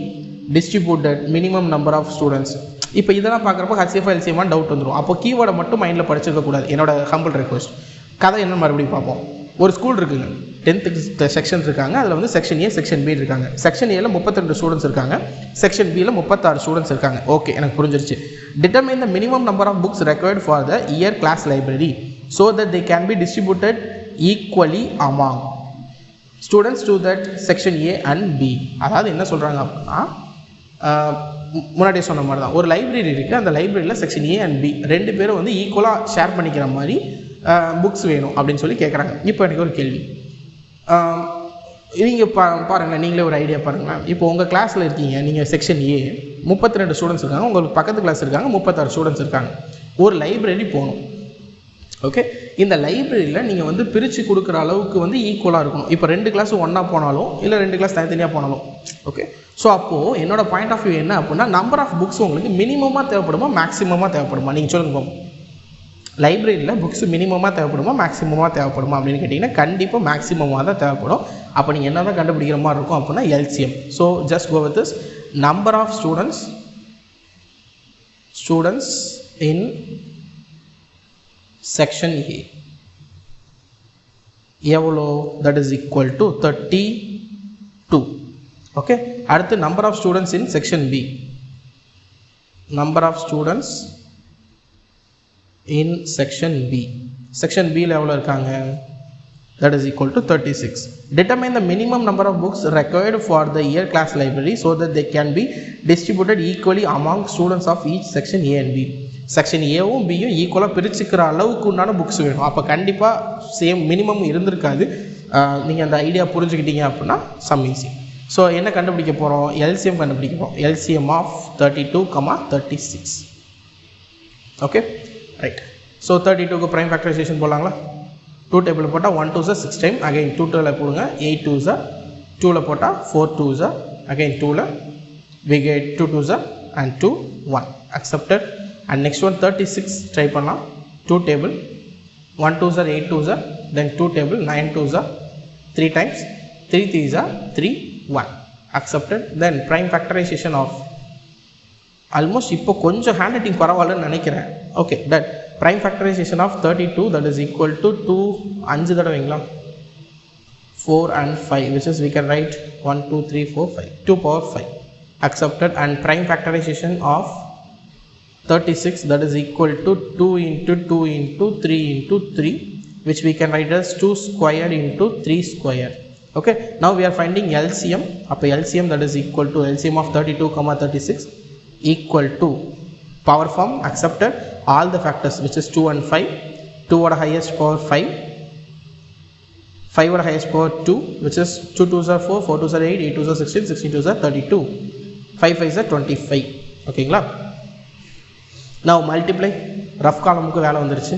distributed, minimum number of students. இப்போ இதெல்லாம் பார்க்குறப்போ HCF LCM doubt வந்துடும். அப்போ கீவேர்டை மட்டும் மைண்டில் படிச்சிருக்கக்கூடாது. என்னோட ஹம்பிள் ரெக்வஸ்ட். கதை என்ன மறுபடியும் பார்ப்போம். ஒரு ஸ்கூல் இருக்குங்க, 10th செக்ஷன்ஸ் இருக்காங்க. அதில் வந்து செக்ஷன் A, செக்ஷன் B இருக்காங்க. செக்ஷன் ஏல 32 ஸ்டூடெண்ட்ஸ் இருக்காங்க, செக்ஷன் பியில் 36 ஸ்டூடெண்ட்ஸ் இருக்காங்க. ஓகே, எனக்கு புரிஞ்சிருச்சு. Determine the minimum number of books required for the year class library so that they can be distributed equally among students to that section A and B. அதாவது என்ன சொல்கிறாங்க அப்படின்னா, முன்னாடியே சொன்ன மாதிரி தான், ஒரு லைப்ரரி இருக்குது. அந்த லைப்ரரியில் செக்ஷன் A and B ரெண்டு பேரும் வந்து ஈக்குவலாக ஷேர் பண்ணிக்கிற மாதிரி புக்ஸ் வேணும் அப்படின்னு சொல்லி கேட்குறாங்க. இப்போ எனக்கு ஒரு கேள்வி, நீங்கள் பாருங்கள், நீங்களே ஒரு ஐடியா பாருங்களேன். இப்போ உங்கள் கிளாஸில் இருக்கீங்க, நீங்கள் செக்ஷன் A 32 ஸ்டூடெண்ட்ஸ் இருக்காங்க, உங்களுக்கு பக்கத்து கிளாஸ் இருக்காங்க 36 ஸ்டூடெண்ட்ஸ் இருக்காங்க. ஒரு லைப்ரரி போகணும். ஓகே, இந்த லைப்ரரியில் நீங்கள் வந்து பிரித்து கொடுக்குற அளவுக்கு வந்து ஈக்குவலாக இருக்கணும். இப்போ 2 கிளாஸ் ஒன்றா போனாலும் இல்லை 2 கிளாஸ் தனித்தனியாக போனாலும் ஓகே. ஸோ அப்போது என்னோட பாயிண்ட் ஆஃப் வியூ என்ன அப்படின்னா, நம்பர் ஆஃப் புக்ஸ் உங்களுக்கு மினிமமாக தேவைப்படுமா மேக்ஸிமமாக தேவைப்படுமா, நீங்கள் சொல்லுங்க. லைப்ரரியில் புக்ஸ் மினிமமாக தேவைப்படுமா மேக்ஸிமமாக தேவைப்படுமா அப்படின்னு கேட்டிங்கன்னா கண்டிப்பாக மேக்ஸிமமாக தான் தேவைப்படும். அப்போ நீங்கள் என்ன தான் கண்டுபிடிக்கிற மாதிரி இருக்கும் அப்படின்னா LCM. So just go with this number of students in section A எவ்வளோ, that is equal to 32. Okay, அடுத்து number of students in section B, நம்பர் ஆஃப் ஸ்டூடெண்ட்ஸ் in section B. Section B எவ்வளோ இருக்காங்க, that is equal to 36. Determine the minimum number of books required for the year class library so that they can be distributed equally among students of each section A and B. Section ஏவும் பியும் ஈக்குவலாக பிரிச்சுக்கிற அளவுக்கு உண்டான books வேணும். அப்போ கண்டிப்பாக same minimum இருந்திருக்காது. நீங்கள் அந்த ஐடியா புரிஞ்சுக்கிட்டீங்க அப்படின்னா சம் ஈஸி. ஸோ என்ன கண்டுபிடிக்க போகிறோம், LCM கண்டுபிடிக்க போகிறோம். LCM of 32, 36. Okay right. So 32க்கு ப்ரைம் ஃபேக்டரைசேஷன் போடலாங்களா. 2 டேபிள் போட்டால் 1 2s 6 டைம், அகைன் 2 2ல் போடுங்க 8 2s, 2ல் போட்டால் 4 2s, அகைன் 2ல் we get 2 2s and 2 1 accepted. And next one 36 try பண்ணலாம். 2 table 1 2s 8 2s, then 2 table 9 2s, 3 times 3 3s 3 1 accepted. Then prime factorization of almost இப்போ கொஞ்சம் ஹேண்ட் ரைட்டிங் பரவாயில்லன்னு நினைக்கிறேன். Okay done. Prime factorization of 32 that is equal to 2 5 தடவைங்களா 4 and 5 which is we can write 1 2 3 4 5 2 power 5 accepted. And prime factorization of 36 that is equal to 2 into 2 into 3 into 3 which we can write as 2 square into 3 square. Okay, now we are finding LCM. அப்போ LCM that is equal to LCM of 32, 36 equal to power form accepted, all the factors which is 2 and 5, 2 at highest power 5, 5 ஓட highest power 2, which is 2 2s are 4, 4 2s are 8, 8 2s are 16, 16 2s are 32, 5 5s are 25. ஓகேங்களா? now multiply. rough column-க்கு வேலை வந்துருச்சு.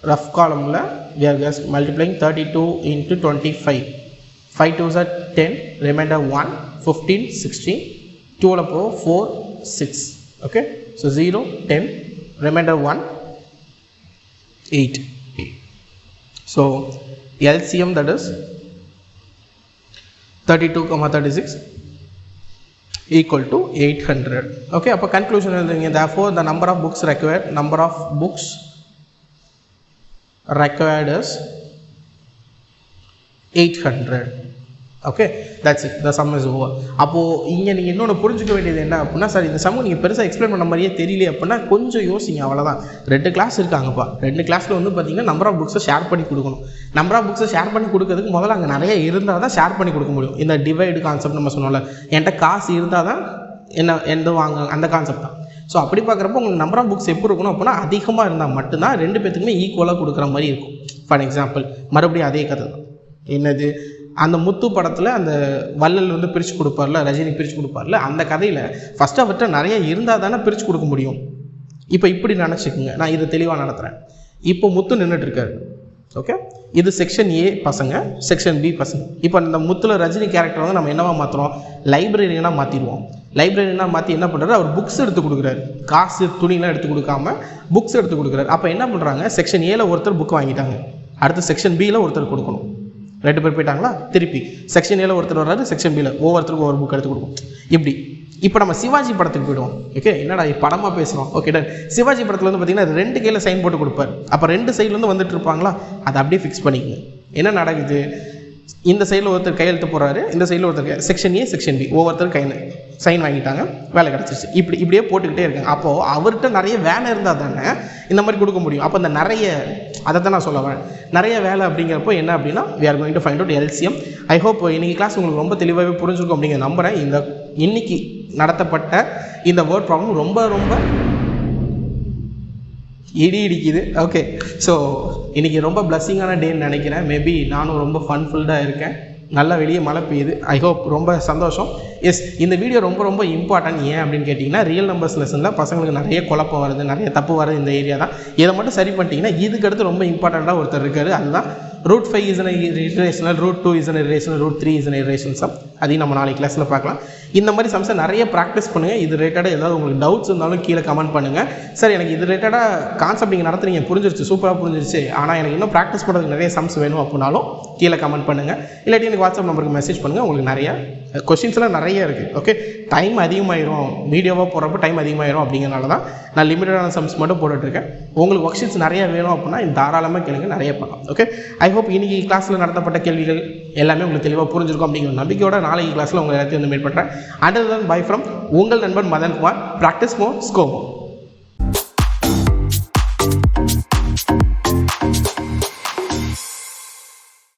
rough column-ல we are just multiplying 32 into 25. 5 2s are 10, remainder 1, 15, 16, 2 ஓட power 4, 6. okay, so 0, 10, remainder 1, 8. so LCM, that is 32, 36 equal to 800. okay, அப்போ conclusion எழுதுங்க. therefore the number of books required is 800. okay, that's it, the sum is over. அப்போது இங்கே நீங்கள் இன்னொன்று புரிஞ்சுக்க வேண்டியது என்ன அப்படின்னா, சார் இந்த சம்மு நீங்கள் பெருசாக எக்ஸ்பிளைன் பண்ண மாதிரியே தெரியல அப்படின்னா கொஞ்சம் யோசிங்க, அவ்வளோதான். 2 கிளாஸ் இருக்காங்கப்பா, 2 கிளாஸில் வந்து பார்த்தீங்கன்னா நம்பர் ஆஃப் புக்ஸை ஷேர் பண்ணி கொடுக்கணும். நம்பர் ஆஃப் புக்ஸை ஷேர் பண்ணி கொடுக்கறதுக்கு முதல்ல அங்கே நிறைய இருந்தால் தான் ஷேர் பண்ணி கொடுக்க முடியும். இந்த டிவைடு கான்செப்ட் நம்ம சொன்னோம்ல, என்கிட்ட காசு இருந்தால் தான் என்ன வாங்க, அந்த கான்செப்ட் தான். ஸோ அப்படி பார்க்குறப்போ உங்களுக்கு நம்பர் ஆஃப் புக்ஸ் எப்படி இருக்கணும் அப்படின்னா, அதிகமாக இருந்தால் மட்டும்தான் 2 பேத்துக்குமே ஈக்குவலாக கொடுக்குற மாதிரி இருக்கும். ஃபார் எக்ஸாம்பிள் மறுபடியும் அதே கதை தான். என்னது, அந்த முத்து படத்தில் அந்த வள்ளல் வந்து பிரித்து கொடுப்பார்ல, ரஜினி பிரித்து கொடுப்பார்ல, அந்த கதையில் ஃபஸ்ட்டு அவர்கிட்ட நிறைய இருந்தால் தானே பிரித்து கொடுக்க முடியும். இப்போ இப்படி நினச்சிக்கோங்க, நான் இதை தெளிவாக நடத்துகிறேன். இப்போ முத்து நின்றுட்டுருக்காரு. ஓகே, இது செக்ஷன் ஏ பசங்க, செக்ஷன் பி பசங்க. இப்போ இந்த முத்துல ரஜினி கேரக்டர் வந்து நம்ம என்னவா மாற்றுறோம், லைப்ரரியனாக மாற்றிடுவோம். லைப்ரரியனாக மாற்றி என்ன பண்ணுறாரு, அவர் புக்ஸ் எடுத்து கொடுக்குறாரு. காசு துணிலாம் எடுத்து கொடுக்காம புக்ஸ் எடுத்து கொடுக்குறாரு. அப்போ என்ன பண்ணுறாங்க, செக்ஷன் ஏல ஒருத்தர் புக் வாங்கிட்டாங்க, அடுத்து செக்ஷன் பியில் ஒருத்தர் கொடுக்கணும். 2 பேர் போயிட்டாங்களா, திருப்பி செக்ஷன் ஏல ஒருத்தர் வர்றாரு, செக்ஷன் பியில் ஒவ்வொருத்தருக்கும் ஒவ்வொரு புக் எடுத்து கொடுக்கும். இப்படி இப்போ நம்ம சிவாஜி படத்துக்கு போய்டுவோம். ஓகே, என்னடா படமாக பேசுகிறோம். Okay done. சிவாஜி படத்தில் வந்து பார்த்தீங்கன்னா 2 கையில் சைன் போட்டு கொடுப்பார். அப்போ 2 சைட்லேருந்து வந்துட்டு இருப்பாங்களா, அதை அப்படியே ஃபிக்ஸ் பண்ணிக்கங்க. என்ன நடக்குது, இந்த சைடில் ஒருத்தர் கையெழுத்து போடுறாரு, இந்த சைடில் ஒருத்தர், செக்ஷன் ஏ செக்ஷன் பி ஒவ்வொருத்தர் சைன் வாங்கிட்டாங்க, வேலை கிடச்சிருச்சு. இப்படியே போட்டுக்கிட்டே இருக்காங்க. அப்போது அவர்கிட்ட நிறைய வேலை இருந்தால் தானே இந்த மாதிரி கொடுக்க முடியும். அப்போ இந்த நிறைய, அதை தான் நான் சொல்ல வரேன், நிறைய வேலை அப்படிங்கிறப்போ என்ன அப்படின்னா, we are going to find out LCM. I hope இன்னைக்கு கிளாஸ் உங்களுக்கு ரொம்ப தெளிவாகவே புரிஞ்சுருக்கும் அப்படிங்கிற நம்புகிறேன். இன்னைக்கு நடத்தப்பட்ட இந்த வேர்ட் ப்ராப்ளம் ரொம்ப ரொம்ப இடிக்குது. ஓகே, ஸோ இன்றைக்கி ரொம்ப பிளஸ்ஸிங்கான டேன்னு நினைக்கிறேன். மேபி நானும் ரொம்ப ஃபன்ஃபுல்டாக இருக்கேன். நல்லா வெளியே மழை பெய்யுது. ஐ ஹோப் ரொம்ப சந்தோஷம். எஸ், இந்த வீடியோ ரொம்ப ரொம்ப இம்பார்ட்டன்ட். ஏன் அப்படின்னு கேட்டிங்கன்னா, ரியல் நம்பர்ஸ் லெசனில் பசங்களுக்கு நிறைய குழப்பம் வருது, நிறைய தப்பு வருது இந்த ஏரியா தான். இதை மட்டும் சரி பண்ணிட்டீங்கன்னா இதுக்கடுத்து ரொம்ப இம்பார்ட்டண்ட்டாக ஒருத்தர் இருக்கார். அதுதான் √5 is an irrational, √2 is an irrational, √3 is an irrational sum. அதையும் நம்ம நாளைக்கு கிளாஸில் பார்க்கலாம். இந்த மாதிரி சம்ஸை நிறைய ப்ராக்டிஸ் பண்ணுங்கள். இது ரிலேட்டடாக ஏதாவது உங்களுக்கு டவுட்ஸ் இருந்தாலும் கீழே கமெண்ட் பண்ணுங்கள். சார் எனக்கு இது ரிலேட்டடாக கான்செப்ட் நீங்கள் நடத்துறீங்க, புரிஞ்சிருச்சு, சூப்பராக புரிஞ்சிருச்சு, ஆனால் எனக்கு இன்னும் ப்ராக்டிஸ் பண்ணுறதுக்கு நிறைய சம்ஸ் வேணும் அப்படின்னாலும் கீழே கமெண்ட் பண்ணுங்கள். இல்லாட்டி எனக்கு வாட்ஸ்அப் நம்பருக்கு மெசேஜ் பண்ணுங்கள். உங்களுக்கு நிறைய கொஸ்டின்ஸ்லாம் நிறைய இருக்குது. ஓகே, டைம் அதிகமாகிடும், வீடியோவாக போகிறப்ப டைம் அதிகமாகிடும். அப்படிங்கிறனால தான் நான் லிமிட்டடான சம்ஸ் மட்டும் போட்டுட்ருக்கேன். உங்களுக்கு ஒர்க் ஷீட்ஸ் நிறைய வேணும் அப்படின்னா தாராளமாக கேளுங்க, நிறைய பண்ணலாம். ஓகே, ஐ ஹோப் இன்றைக்கி கிளாஸில் நடத்தப்பட்ட கேள்விகள் எல்லாமே உங்களுக்கு தெளிவாக புரிஞ்சிருக்கும் அப்படிங்கிற நம்பிக்கையோட நாளைக்கு கிளாஸில் உங்கள் எல்லாத்தையும் வந்து மீட் பண்ணுறேன். அண்டர் தன் பை ஃப்ரம் உங்கள் நண்பன் மதன் குமார். ப்ராக்டிஸ் மோர், ஸ்கோர் மோர்.